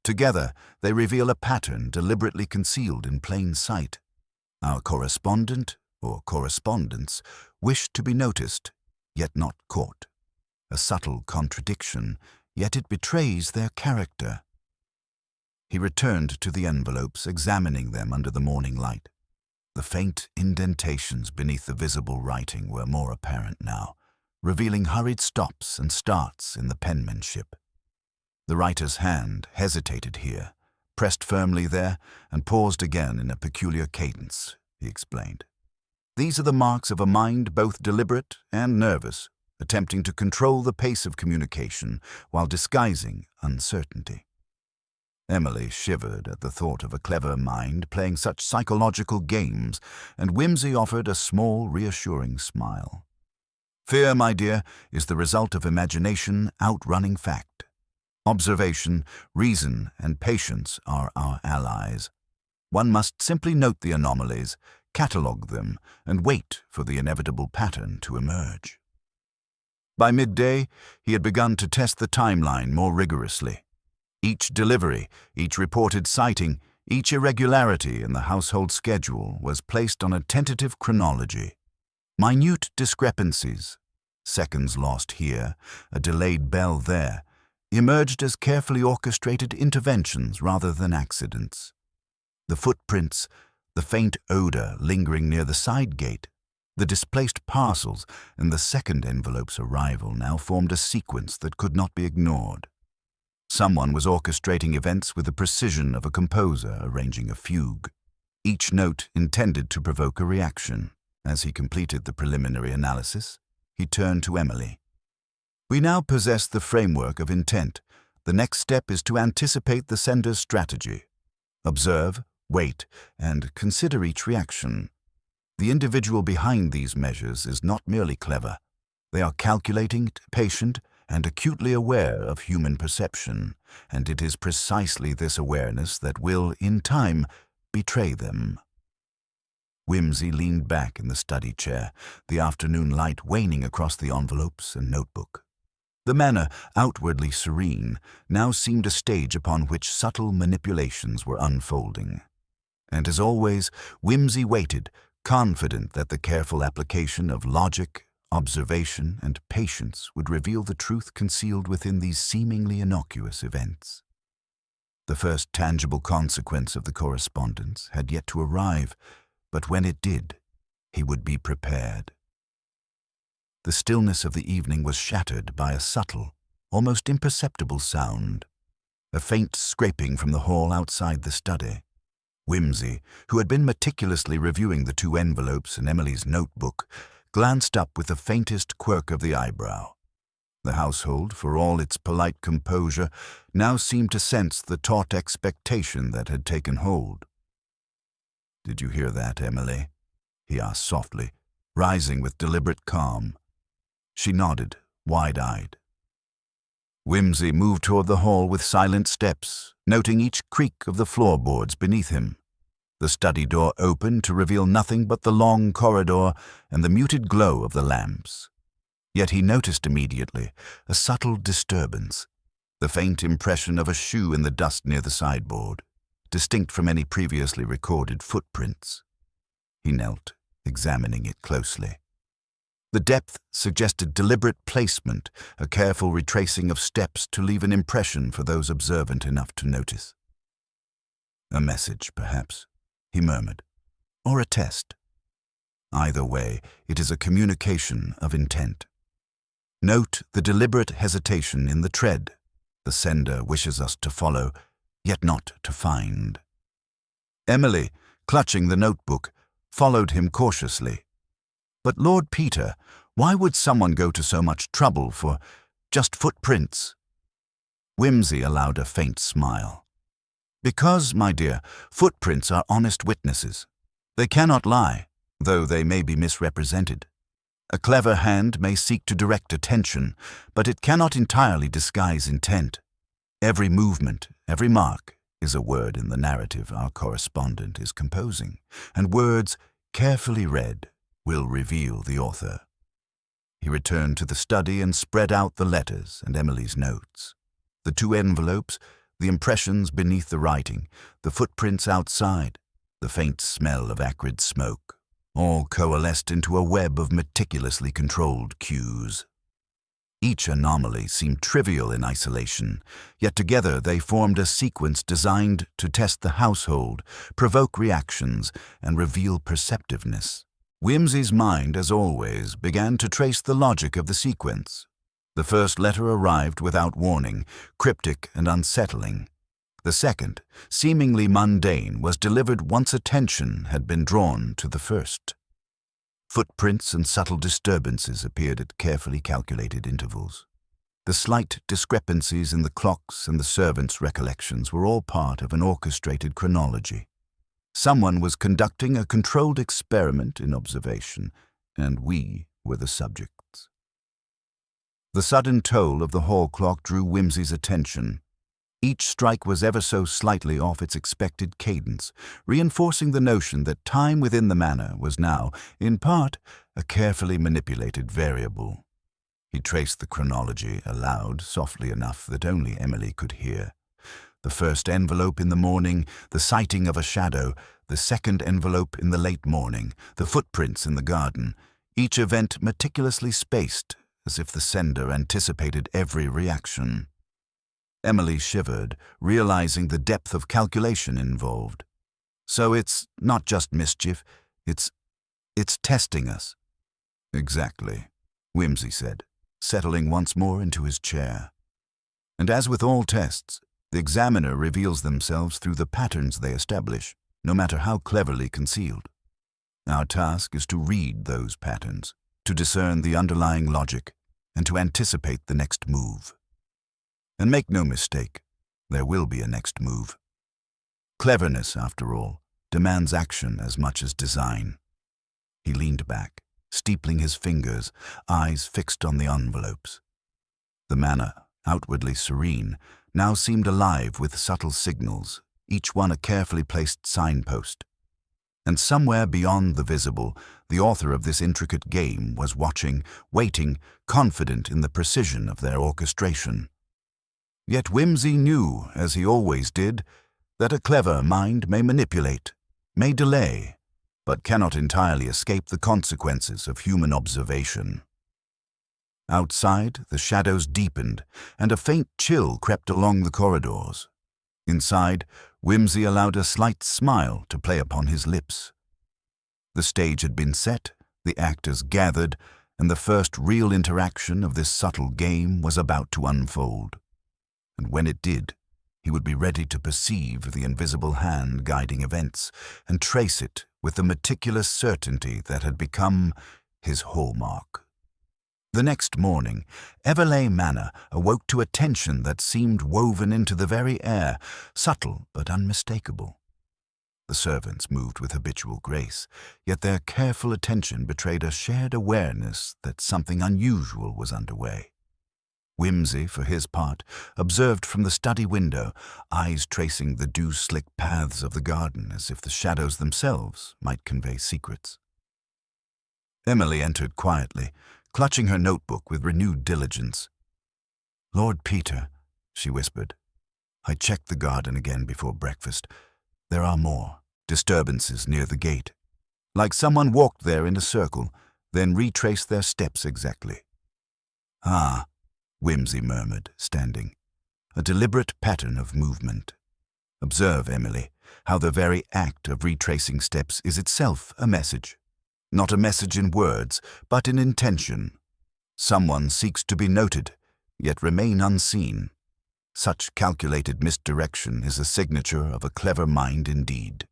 Together, they reveal a pattern deliberately concealed in plain sight. Our correspondent, or correspondents, wish to be noticed, yet not caught. A subtle contradiction, yet it betrays their character." He returned to the envelopes, examining them under the morning light. The faint indentations beneath the visible writing were more apparent now, revealing hurried stops and starts in the penmanship. The writer's hand hesitated here, pressed firmly there, and paused again in a peculiar cadence, he explained. "These are the marks of a mind both deliberate and nervous, attempting to control the pace of communication while disguising uncertainty." Emily shivered at the thought of a clever mind playing such psychological games, and Whimsy offered a small, reassuring smile. "Fear, my dear, is the result of imagination outrunning fact. Observation, reason, and patience are our allies. One must simply note the anomalies, catalogue them, and wait for the inevitable pattern to emerge." By midday, he had begun to test the timeline more rigorously. Each delivery, each reported sighting, each irregularity in the household schedule was placed on a tentative chronology. Minute discrepancies, seconds lost here, a delayed bell there, emerged as carefully orchestrated interventions rather than accidents. The footprints, the faint odor lingering near the side gate, the displaced parcels, and the second envelope's arrival now formed a sequence that could not be ignored. Someone was orchestrating events with the precision of a composer arranging a fugue, each note intended to provoke a reaction. As he completed the preliminary analysis, he turned to Emily. "We now possess the framework of intent. The next step is to anticipate the sender's strategy. Observe, wait, and consider each reaction. The individual behind these measures is not merely clever. They are calculating, patient, and acutely aware of human perception, and it is precisely this awareness that will, in time, betray them." Whimsy leaned back in the study chair, the afternoon light waning across the envelopes and notebook. The manner, outwardly serene, now seemed a stage upon which subtle manipulations were unfolding. And as always, Whimsy waited, confident that the careful application of logic, observation, and patience would reveal the truth concealed within these seemingly innocuous events. The first tangible consequence of the correspondence had yet to arrive, but when it did, he would be prepared. The stillness of the evening was shattered by a subtle, almost imperceptible sound, a faint scraping from the hall outside the study. Whimsy, who had been meticulously reviewing the two envelopes in Emily's notebook, glanced up with the faintest quirk of the eyebrow. The household, for all its polite composure, now seemed to sense the taut expectation that had taken hold. "Did you hear that, Emily?" he asked softly, rising with deliberate calm. She nodded, wide-eyed. Whimsy moved toward the hall with silent steps, noting each creak of the floorboards beneath him. The study door opened to reveal nothing but the long corridor and the muted glow of the lamps. Yet he noticed immediately a subtle disturbance, the faint impression of a shoe in the dust near the sideboard, distinct from any previously recorded footprints. He knelt, examining it closely. The depth suggested deliberate placement, a careful retracing of steps to leave an impression for those observant enough to notice. "A message, perhaps," he murmured, "or a test. Either way, it is a communication of intent. Note the deliberate hesitation in the tread. The sender wishes us to follow, yet not to find." Emily, clutching the notebook, followed him cautiously. But Lord Peter, why would someone go to so much trouble for just footprints? Whimsy allowed a faint smile. Because, my dear, footprints are honest witnesses. They cannot lie, though they may be misrepresented. A clever hand may seek to direct attention, but it cannot entirely disguise intent. Every movement, every mark, is a word in the narrative our correspondent is composing, and words, carefully read, will reveal the author. He returned to the study and spread out the letters and Emily's notes. The two envelopes, the impressions beneath the writing, the footprints outside, the faint smell of acrid smoke, all coalesced into a web of meticulously controlled cues. Each anomaly seemed trivial in isolation, yet together they formed a sequence designed to test the household, provoke reactions, and reveal perceptiveness. Whimsy's mind, as always, began to trace the logic of the sequence. The first letter arrived without warning, cryptic and unsettling. The second, seemingly mundane, was delivered once attention had been drawn to the first. Footprints and subtle disturbances appeared at carefully calculated intervals. The slight discrepancies in the clocks and the servants' recollections were all part of an orchestrated chronology. Someone was conducting a controlled experiment in observation, and we were the subjects. The sudden toll of the hall clock drew Whimsy's attention. Each strike was ever so slightly off its expected cadence, reinforcing the notion that time within the manor was now, in part, a carefully manipulated variable. He traced the chronology aloud, softly enough that only Emily could hear. The first envelope in the morning, the sighting of a shadow, the second envelope in the late morning, the footprints in the garden, each event meticulously spaced, as if the sender anticipated every reaction. Emily shivered, realizing the depth of calculation involved. So it's not just mischief, it's testing us. Exactly, Whimsy said, settling once more into his chair. And as with all tests, the examiner reveals themselves through the patterns they establish, no matter how cleverly concealed. Our task is to read those patterns, to discern the underlying logic, and to anticipate the next move. And make no mistake, there will be a next move. Cleverness, after all, demands action as much as design. He leaned back, steepling his fingers, eyes fixed on the envelopes. The manor, outwardly serene, now seemed alive with subtle signals, each one a carefully placed signpost. And somewhere beyond the visible, the author of this intricate game was watching, waiting, confident in the precision of their orchestration. Yet Whimsy knew, as he always did, that a clever mind may manipulate, may delay, but cannot entirely escape the consequences of human observation. Outside, the shadows deepened, and a faint chill crept along the corridors. Inside, Whimsy allowed a slight smile to play upon his lips. The stage had been set, the actors gathered, and the first real interaction of this subtle game was about to unfold. And when it did, he would be ready to perceive the invisible hand guiding events and trace it with the meticulous certainty that had become his hallmark. The next morning, Everleigh Manor awoke to a tension that seemed woven into the very air, subtle but unmistakable. The servants moved with habitual grace, yet their careful attention betrayed a shared awareness that something unusual was underway. Whimsy, for his part, observed from the study window, eyes tracing the dew-slick paths of the garden as if the shadows themselves might convey secrets. Emily entered quietly, clutching her notebook with renewed diligence. "Lord Peter," she whispered. "I checked the garden again before breakfast. There are more disturbances near the gate. Like someone walked there in a circle, then retraced their steps exactly." "Ah," Whimsy murmured, standing. "A deliberate pattern of movement. Observe, Emily, how the very act of retracing steps is itself a message. Not a message in words, but in intention. Someone seeks to be noted, yet remain unseen. Such calculated misdirection is a signature of a clever mind indeed."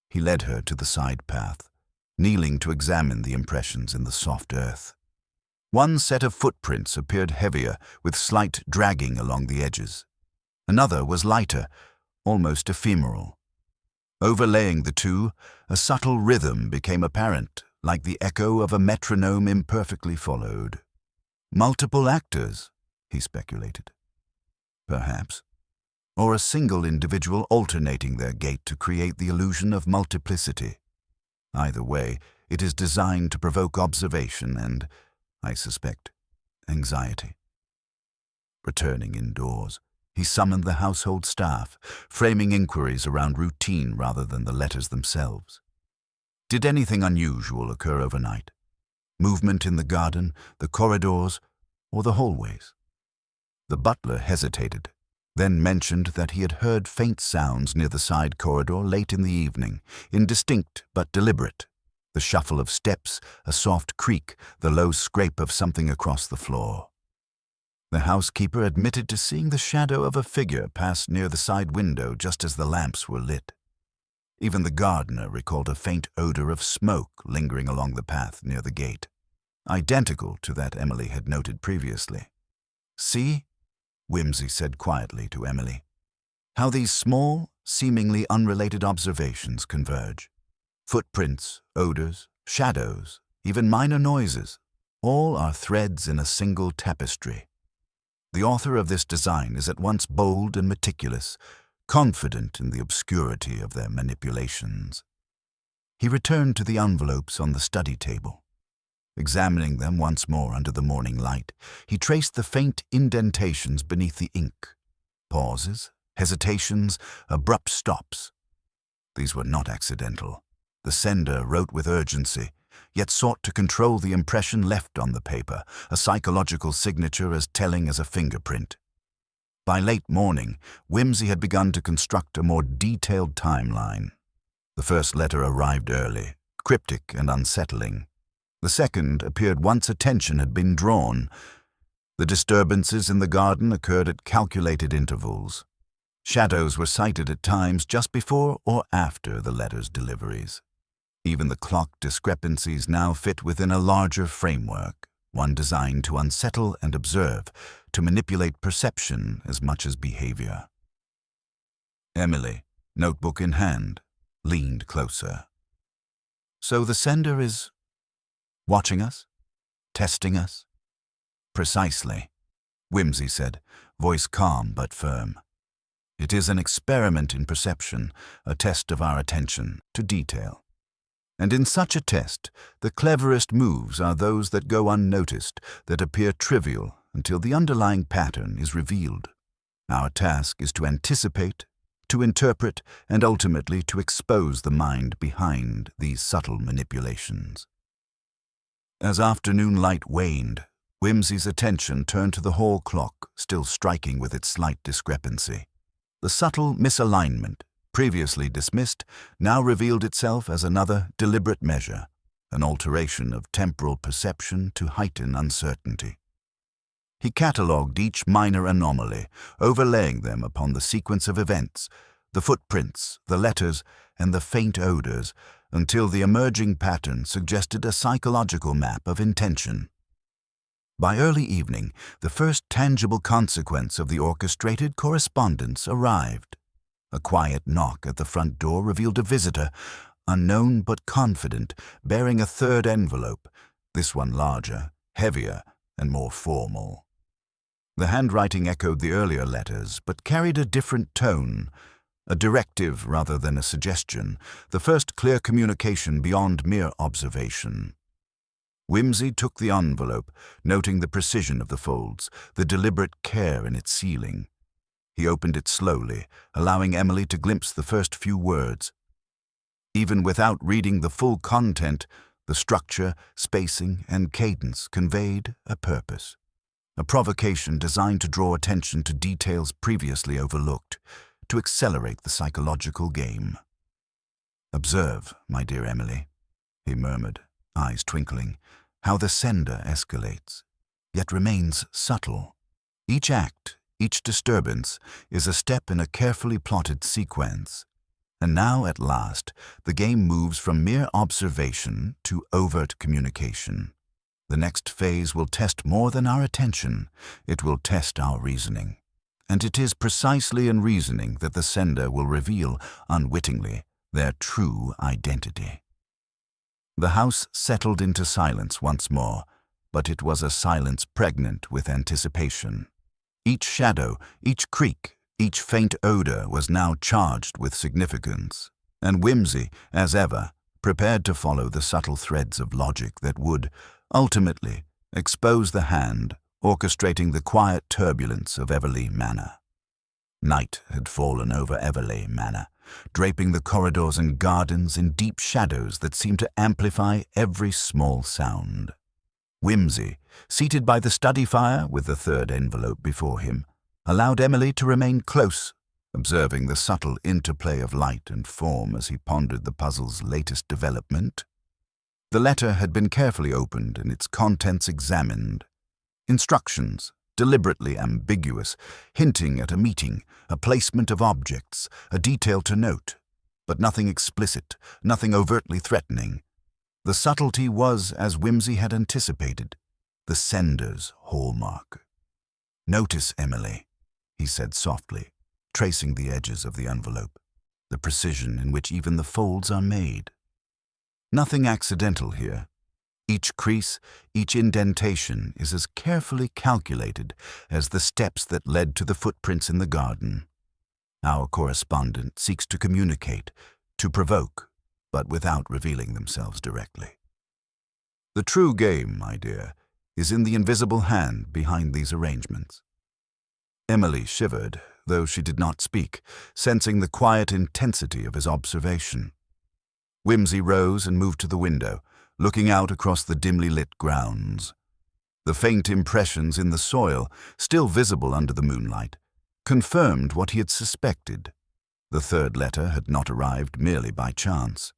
He led her to the side path. kneeling to examine the impressions in the soft earth. One set of footprints appeared heavier, with slight dragging along the edges. Another was lighter, almost ephemeral. Overlaying the two, a subtle rhythm became apparent, like the echo of a metronome imperfectly followed. Multiple actors, he speculated. Perhaps. Or a single individual alternating their gait to create the illusion of multiplicity. Either way, it is designed to provoke observation and, I suspect, anxiety. Returning indoors, he summoned the household staff, framing inquiries around routine rather than the letters themselves. Did anything unusual occur overnight? Movement in the garden, the corridors, or the hallways? The butler hesitated, then mentioned that he had heard faint sounds near the side corridor late in the evening, indistinct but deliberate. The shuffle of steps, a soft creak, the low scrape of something across the floor. The housekeeper admitted to seeing the shadow of a figure pass near the side window just as the lamps were lit. Even the gardener recalled a faint odor of smoke lingering along the path near the gate, identical to that Emily had noted previously. "See," Whimsy said quietly to Emily, "how these small, seemingly unrelated observations converge. Footprints, odors, shadows, even minor noises, all are threads in a single tapestry. The author of this design is at once bold and meticulous, confident in the obscurity of their manipulations." He returned to the envelopes on the study table. Examining them once more under the morning light, he traced the faint indentations beneath the ink. Pauses, hesitations, abrupt stops. These were not accidental. The sender wrote with urgency, yet sought to control the impression left on the paper, a psychological signature as telling as a fingerprint. By late morning, Whimsy had begun to construct a more detailed timeline. The first letter arrived early, cryptic and unsettling. The second appeared once attention had been drawn. The disturbances in the garden occurred at calculated intervals. Shadows were sighted at times just before or after the letter's deliveries. Even the clock discrepancies now fit within a larger framework, one designed to unsettle and observe, to manipulate perception as much as behavior. Emily, notebook in hand, leaned closer. "So the sender is watching us? Testing us?" "Precisely," Whimsy said, voice calm but firm. "It is an experiment in perception, a test of our attention to detail. And in such a test, the cleverest moves are those that go unnoticed, that appear trivial until the underlying pattern is revealed. Our task is to anticipate, to interpret, and ultimately to expose the mind behind these subtle manipulations." As afternoon light waned, Whimsy's attention turned to the hall clock, still striking with its slight discrepancy. The subtle misalignment, previously dismissed, now revealed itself as another deliberate measure, an alteration of temporal perception to heighten uncertainty. He catalogued each minor anomaly, overlaying them upon the sequence of events, the footprints, the letters, and the faint odors, until the emerging pattern suggested a psychological map of intention. By early evening, the first tangible consequence of the orchestrated correspondence arrived. A quiet knock at the front door revealed a visitor, unknown but confident, bearing a third envelope, this one larger, heavier, and more formal. The handwriting echoed the earlier letters, but carried a different tone, a directive rather than a suggestion, the first clear communication beyond mere observation. Whimsy took the envelope, noting the precision of the folds, the deliberate care in its sealing. He opened it slowly, allowing Emily to glimpse the first few words. Even without reading the full content, the structure, spacing, and cadence conveyed a purpose. A provocation designed to draw attention to details previously overlooked, to accelerate the psychological game. "Observe, my dear Emily," he murmured, eyes twinkling, "how the sender escalates, yet remains subtle. Each act, each disturbance, is a step in a carefully plotted sequence. And now, at last, the game moves from mere observation to overt communication. The next phase will test more than our attention. It will test our reasoning. And it is precisely in reasoning that the sender will reveal, unwittingly, their true identity. The house settled into silence once more, but it was a silence pregnant with anticipation. Each shadow, each creak, each faint odor was now charged with significance, and Whimsy, as ever, prepared to follow the subtle threads of logic that would, ultimately, expose the hand orchestrating the quiet turbulence of Everleigh Manor. Night had fallen over Everleigh Manor, draping the corridors and gardens in deep shadows that seemed to amplify every small sound. Whimsy, seated by the study fire with the third envelope before him, allowed Emily to remain close, observing the subtle interplay of light and form as he pondered the puzzle's latest development. The letter had been carefully opened and its contents examined. Instructions, deliberately ambiguous, hinting at a meeting, a placement of objects, a detail to note, but nothing explicit, nothing overtly threatening. The subtlety was, as Whimsy had anticipated, the sender's hallmark. "Notice, Emily," he said softly, tracing the edges of the envelope, the precision in which even the folds are made. Nothing accidental here. Each crease, each indentation is as carefully calculated as the steps that led to the footprints in the garden. Our correspondent seeks to communicate, to provoke, but without revealing themselves directly. The true game, my dear, is in the invisible hand behind these arrangements. Emily shivered, though she did not speak, sensing the quiet intensity of his observation. Whimsy rose and moved to the window, looking out across the dimly lit grounds. The faint impressions in the soil, still visible under the moonlight, confirmed what he had suspected. The third letter had not arrived merely by chance.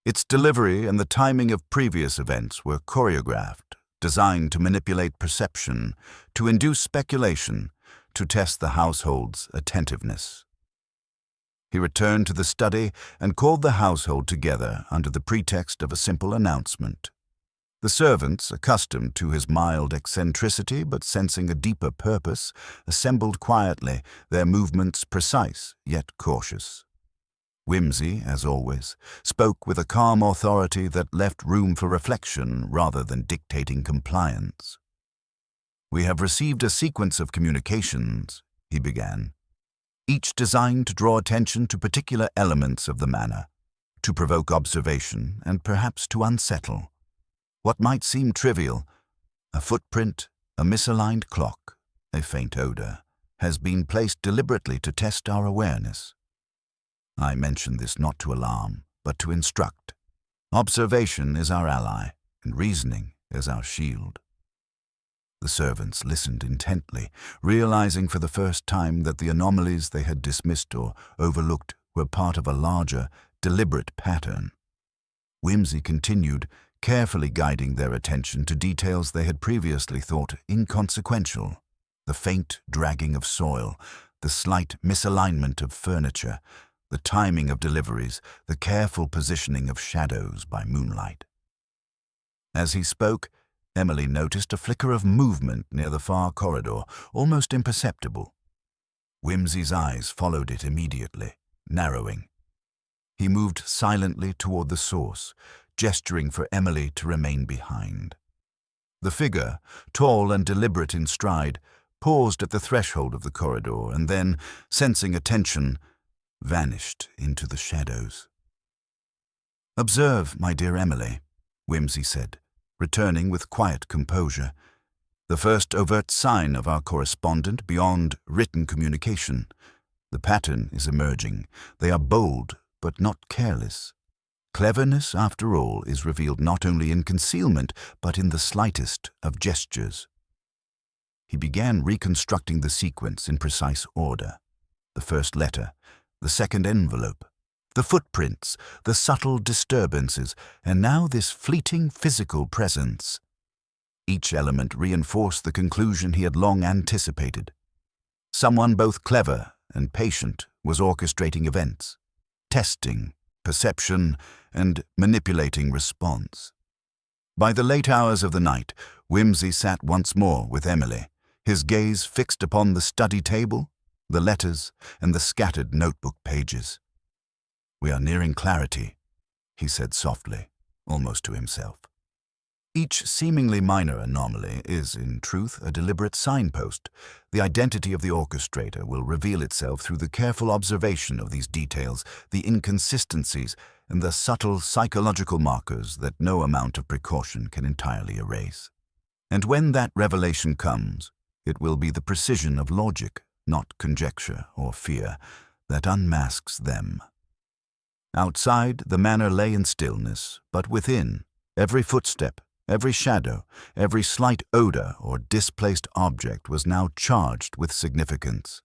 Its delivery and the timing of previous events were choreographed, designed to manipulate perception, to induce speculation, to test the household's attentiveness. He returned to the study and called the household together under the pretext of a simple announcement. The servants, accustomed to his mild eccentricity but sensing a deeper purpose, assembled quietly, their movements precise yet cautious. Whimsy, as always, spoke with a calm authority that left room for reflection rather than dictating compliance. "We have received a sequence of communications," he began, "each designed to draw attention to particular elements of the manor, to provoke observation and perhaps to unsettle. What might seem trivial, a footprint, a misaligned clock, a faint odor, has been placed deliberately to test our awareness. I mention this not to alarm, but to instruct. Observation is our ally, and reasoning is our shield." The servants listened intently, realizing for the first time that the anomalies they had dismissed or overlooked were part of a larger, deliberate pattern. Whimsy continued, carefully guiding their attention to details they had previously thought inconsequential: the faint dragging of soil, the slight misalignment of furniture, the timing of deliveries, the careful positioning of shadows by moonlight. As he spoke, Emily noticed a flicker of movement near the far corridor, almost imperceptible. Whimsy's eyes followed it immediately, narrowing. He moved silently toward the source, gesturing for Emily to remain behind. The figure, tall and deliberate in stride, paused at the threshold of the corridor and then, sensing attention, vanished into the shadows. "Observe, my dear Emily," Whimsy said, returning with quiet composure. "The first overt sign of our correspondent beyond written communication. The pattern is emerging. They are bold, but not careless. Cleverness, after all, is revealed not only in concealment, but in the slightest of gestures." He began reconstructing the sequence in precise order. The first letter, the second envelope, the footprints, the subtle disturbances, and now this fleeting physical presence. Each element reinforced the conclusion he had long anticipated. Someone both clever and patient was orchestrating events, testing, perception, and manipulating response. By the late hours of the night, Whimsy sat once more with Emily, his gaze fixed upon the study table, the letters, and the scattered notebook pages. "We are nearing clarity," he said softly, almost to himself. Each seemingly minor anomaly is, in truth, a deliberate signpost. The identity of the orchestrator will reveal itself through the careful observation of these details, the inconsistencies, and the subtle psychological markers that no amount of precaution can entirely erase. And when that revelation comes, it will be the precision of logic, not conjecture or fear, that unmasks them. Outside, the manor lay in stillness, but within, every footstep, every shadow, every slight odor or displaced object was now charged with significance.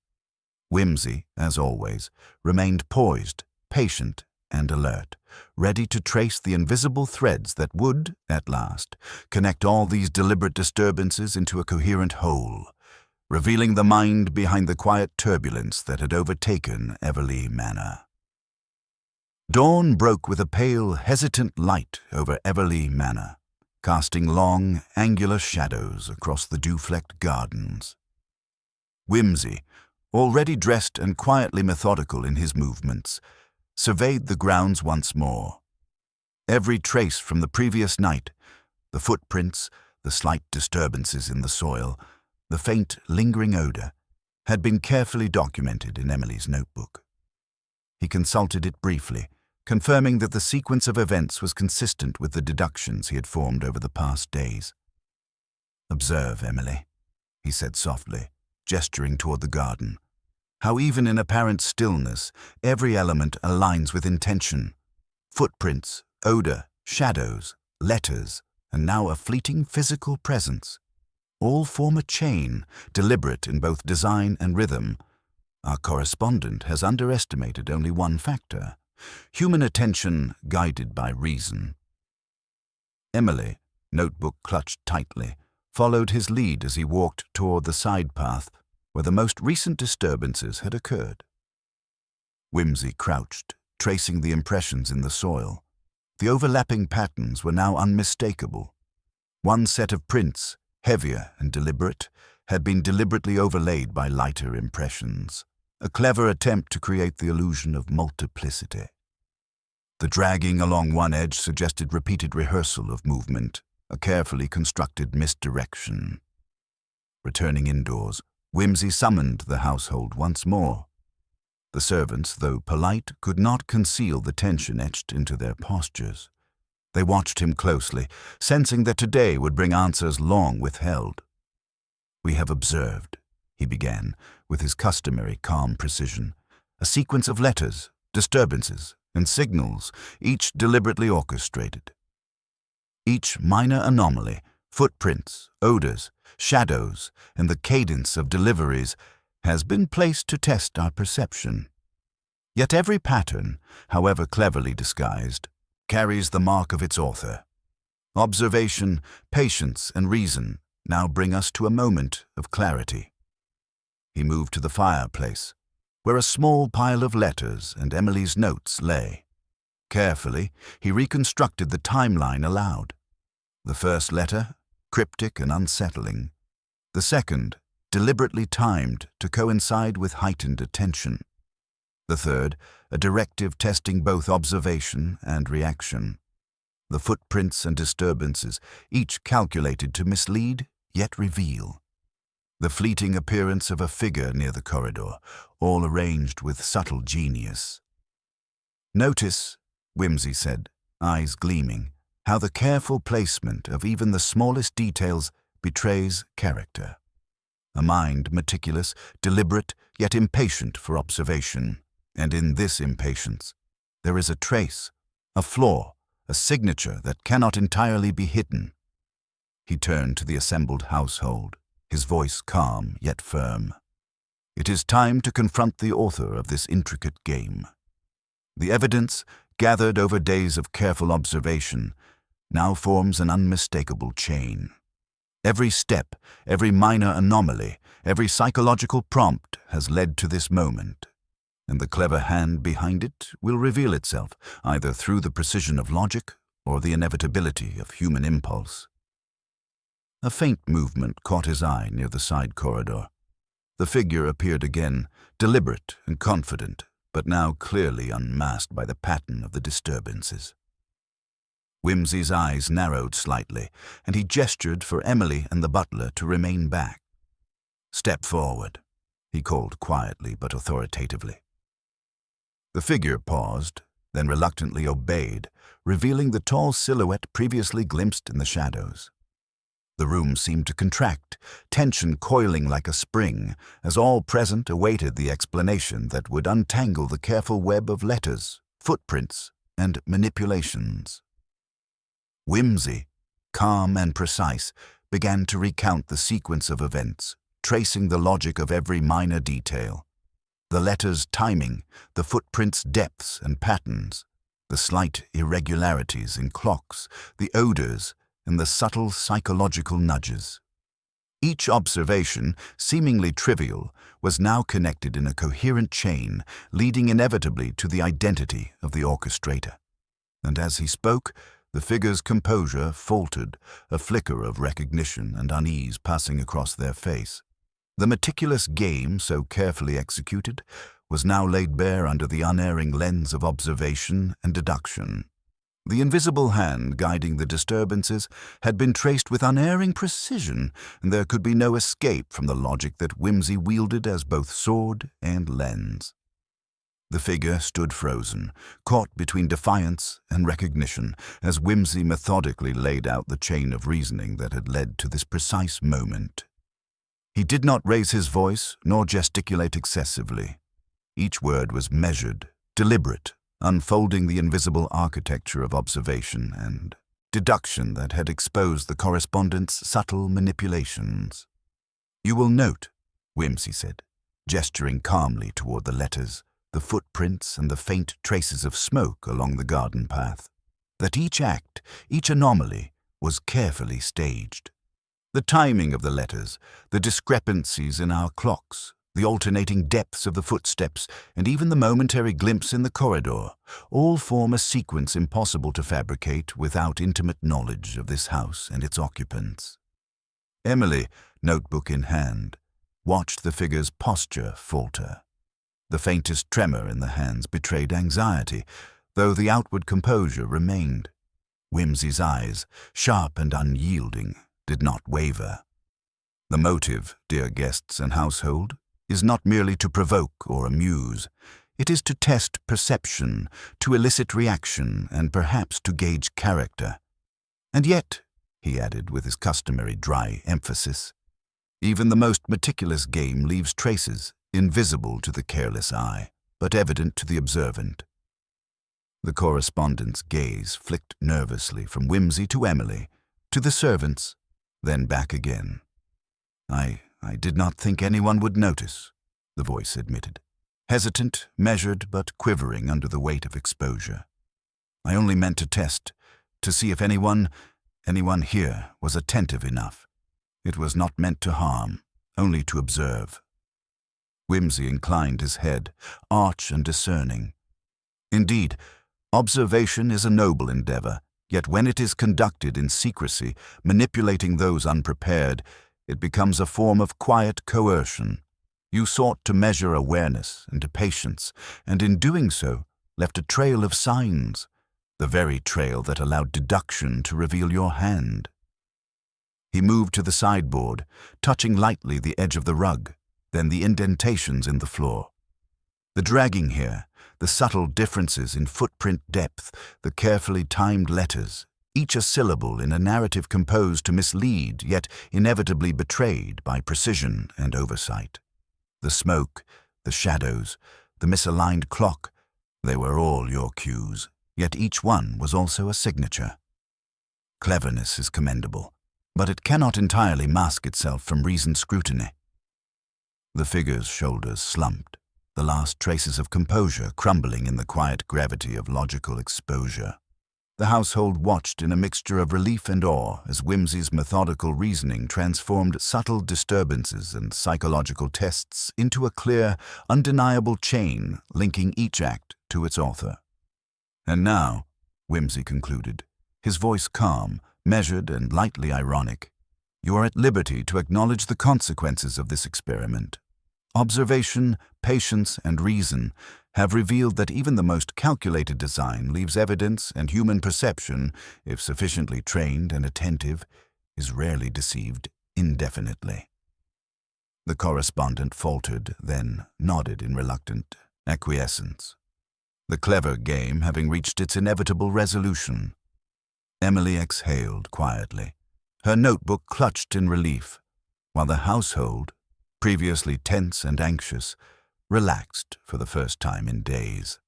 Whimsy, as always, remained poised, patient, and alert, ready to trace the invisible threads that would, at last, connect all these deliberate disturbances into a coherent whole, revealing the mind behind the quiet turbulence that had overtaken Everleigh Manor. Dawn broke with a pale, hesitant light over Everleigh Manor, casting long, angular shadows across the dew-flecked gardens. Whimsy, already dressed and quietly methodical in his movements, surveyed the grounds once more. Every trace from the previous night, the footprints, the slight disturbances in the soil, the faint, lingering odor, had been carefully documented in Emily's notebook. He consulted it briefly, confirming that the sequence of events was consistent with the deductions he had formed over the past days. "Observe, Emily," he said softly, gesturing toward the garden. "How even in apparent stillness, every element aligns with intention. Footprints, odor, shadows, letters, and now a fleeting physical presence. All form a chain, deliberate in both design and rhythm. Our correspondent has underestimated only one factor: human attention guided by reason." Emily, notebook clutched tightly, followed his lead as he walked toward the side path where the most recent disturbances had occurred. Whimsy crouched, tracing the impressions in the soil. The overlapping patterns were now unmistakable. One set of prints, heavier and deliberate, had been deliberately overlaid by lighter impressions, a clever attempt to create the illusion of multiplicity. The dragging along one edge suggested repeated rehearsal of movement, a carefully constructed misdirection. Returning indoors, Whimsy summoned the household once more. The servants, though polite, could not conceal the tension etched into their postures. They watched him closely, sensing that today would bring answers long withheld. "We have observed," he began, with his customary calm precision, "a sequence of letters, disturbances, and signals, each deliberately orchestrated. Each minor anomaly, footprints, odors, shadows, and the cadence of deliveries has been placed to test our perception. Yet every pattern, however cleverly disguised, carries the mark of its author. Observation, patience, and reason now bring us to a moment of clarity." He moved to the fireplace, where a small pile of letters and Emily's notes lay. Carefully, he reconstructed the timeline aloud. The first letter, cryptic and unsettling. The second, deliberately timed to coincide with heightened attention. The third, a directive testing both observation and reaction. The footprints and disturbances, each calculated to mislead, yet reveal. The fleeting appearance of a figure near the corridor, all arranged with subtle genius. "Notice," Whimsy said, eyes gleaming, "how the careful placement of even the smallest details betrays character. A mind meticulous, deliberate, yet impatient for observation. And in this impatience, there is a trace, a flaw, a signature that cannot entirely be hidden." He turned to the assembled household, his voice calm yet firm. "It is time to confront the author of this intricate game. The evidence, gathered over days of careful observation, now forms an unmistakable chain. Every step, every minor anomaly, every psychological prompt has led to this moment. and the clever hand behind it will reveal itself, either through the precision of logic or the inevitability of human impulse. A faint movement caught his eye near the side corridor. The figure appeared again, deliberate and confident, but now clearly unmasked by the pattern of the disturbances. Whimsy's eyes narrowed slightly, and he gestured for Emily and the butler to remain back. "Step forward," he called quietly but authoritatively. The figure paused, then reluctantly obeyed, revealing the tall silhouette previously glimpsed in the shadows. The room seemed to contract, tension coiling like a spring, as all present awaited the explanation that would untangle the careful web of letters, footprints, and manipulations. Whimsy, calm and precise, began to recount the sequence of events, tracing the logic of every minor detail. The letters' timing, the footprints' depths and patterns, the slight irregularities in clocks, the odors, and the subtle psychological nudges. Each observation, seemingly trivial, was now connected in a coherent chain, leading inevitably to the identity of the orchestrator. And as he spoke, the figure's composure faltered, a flicker of recognition and unease passing across their face. The meticulous game, so carefully executed, was now laid bare under the unerring lens of observation and deduction. The invisible hand guiding the disturbances had been traced with unerring precision, and there could be no escape from the logic that Whimsy wielded as both sword and lens. The figure stood frozen, caught between defiance and recognition, as Whimsy methodically laid out the chain of reasoning that had led to this precise moment. He did not raise his voice nor gesticulate excessively. Each word was measured, deliberate, unfolding the invisible architecture of observation and deduction that had exposed the correspondent's subtle manipulations. "You will note," Whimsy said, gesturing calmly toward the letters, the footprints and the faint traces of smoke along the garden path, that each act, each anomaly, was carefully staged. The timing of the letters, the discrepancies in our clocks, the alternating depths of the footsteps, and even the momentary glimpse in the corridor, all form a sequence impossible to fabricate without intimate knowledge of this house and its occupants. Emily, notebook in hand, watched the figure's posture falter. The faintest tremor in the hands betrayed anxiety, though the outward composure remained. Whimsy's eyes, sharp and unyielding, did not waver. The motive, dear guests and household, is not merely to provoke or amuse. It is to test perception, to elicit reaction, and perhaps to gauge character. And yet, he added with his customary dry emphasis, even the most meticulous game leaves traces, invisible to the careless eye, but evident to the observant. The correspondent's gaze flicked nervously from Whimsy to Emily, to the servants, then back again. I did not think anyone would notice," the voice admitted, hesitant, measured, but quivering under the weight of exposure. "I only meant to test, to see if anyone here was attentive enough. It was not meant to harm, only to observe." Whimsy inclined his head, arch and discerning. Indeed, observation is a noble endeavor, yet when it is conducted in secrecy, manipulating those unprepared, it becomes a form of quiet coercion. You sought to measure awareness and patience, and in doing so, left a trail of signs, the very trail that allowed deduction to reveal your hand. He moved to the sideboard, touching lightly the edge of the rug, then the indentations in the floor. The dragging here, the subtle differences in footprint depth, the carefully timed letters, each a syllable in a narrative composed to mislead, yet inevitably betrayed by precision and oversight. The smoke, the shadows, the misaligned clock, they were all your cues, yet each one was also a signature. Cleverness is commendable, but it cannot entirely mask itself from reasoned scrutiny. The figure's shoulders slumped, the last traces of composure crumbling in the quiet gravity of logical exposure. The household watched in a mixture of relief and awe as Whimsy's methodical reasoning transformed subtle disturbances and psychological tests into a clear, undeniable chain linking each act to its author. "And now," Whimsy concluded, his voice calm, measured, and lightly ironic, "you are at liberty to acknowledge the consequences of this experiment. Observation, patience, and reason have revealed that even the most calculated design leaves evidence, and human perception, if sufficiently trained and attentive, is rarely deceived indefinitely." The correspondent faltered, then nodded in reluctant acquiescence. The clever game having reached its inevitable resolution. Emily exhaled quietly, her notebook clutched in relief, while the household, previously tense and anxious, relaxed for the first time in days.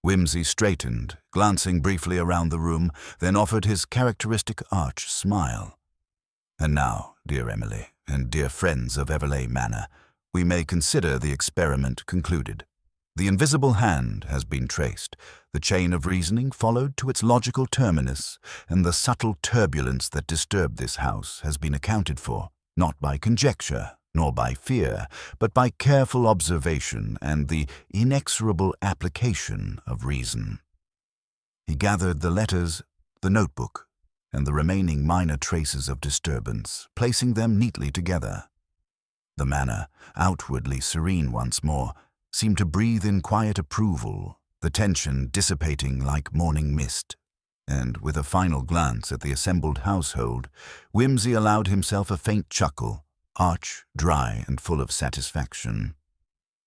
Whimsy straightened, glancing briefly around the room, then offered his characteristic arch smile. "And now, dear Emily, and dear friends of Everleigh Manor, we may consider the experiment concluded. The invisible hand has been traced, the chain of reasoning followed to its logical terminus, and the subtle turbulence that disturbed this house has been accounted for, not by conjecture, nor by fear, but by careful observation and the inexorable application of reason." He gathered the letters, the notebook, and the remaining minor traces of disturbance, placing them neatly together. The manor, outwardly serene once more, seemed to breathe in quiet approval, the tension dissipating like morning mist. And with a final glance at the assembled household, Whimsy allowed himself a faint chuckle, arch, dry, and full of satisfaction.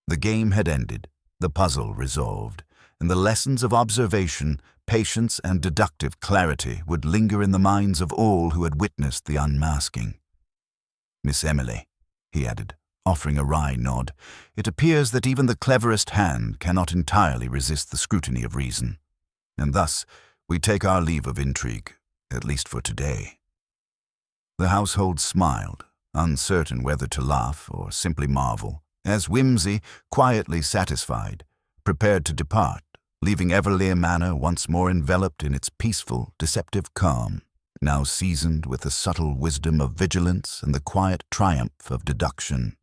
The game had ended, the puzzle resolved, and the lessons of observation, patience, and deductive clarity would linger in the minds of all who had witnessed the unmasking. "Miss Emily," he added, offering a wry nod, "it appears that even the cleverest hand cannot entirely resist the scrutiny of reason. And thus, we take our leave of intrigue, at least for today." The household smiled, uncertain whether to laugh or simply marvel, as Whimsy, quietly satisfied, prepared to depart, leaving Everleigh Manor once more enveloped in its peaceful, deceptive calm, now seasoned with the subtle wisdom of vigilance and the quiet triumph of deduction.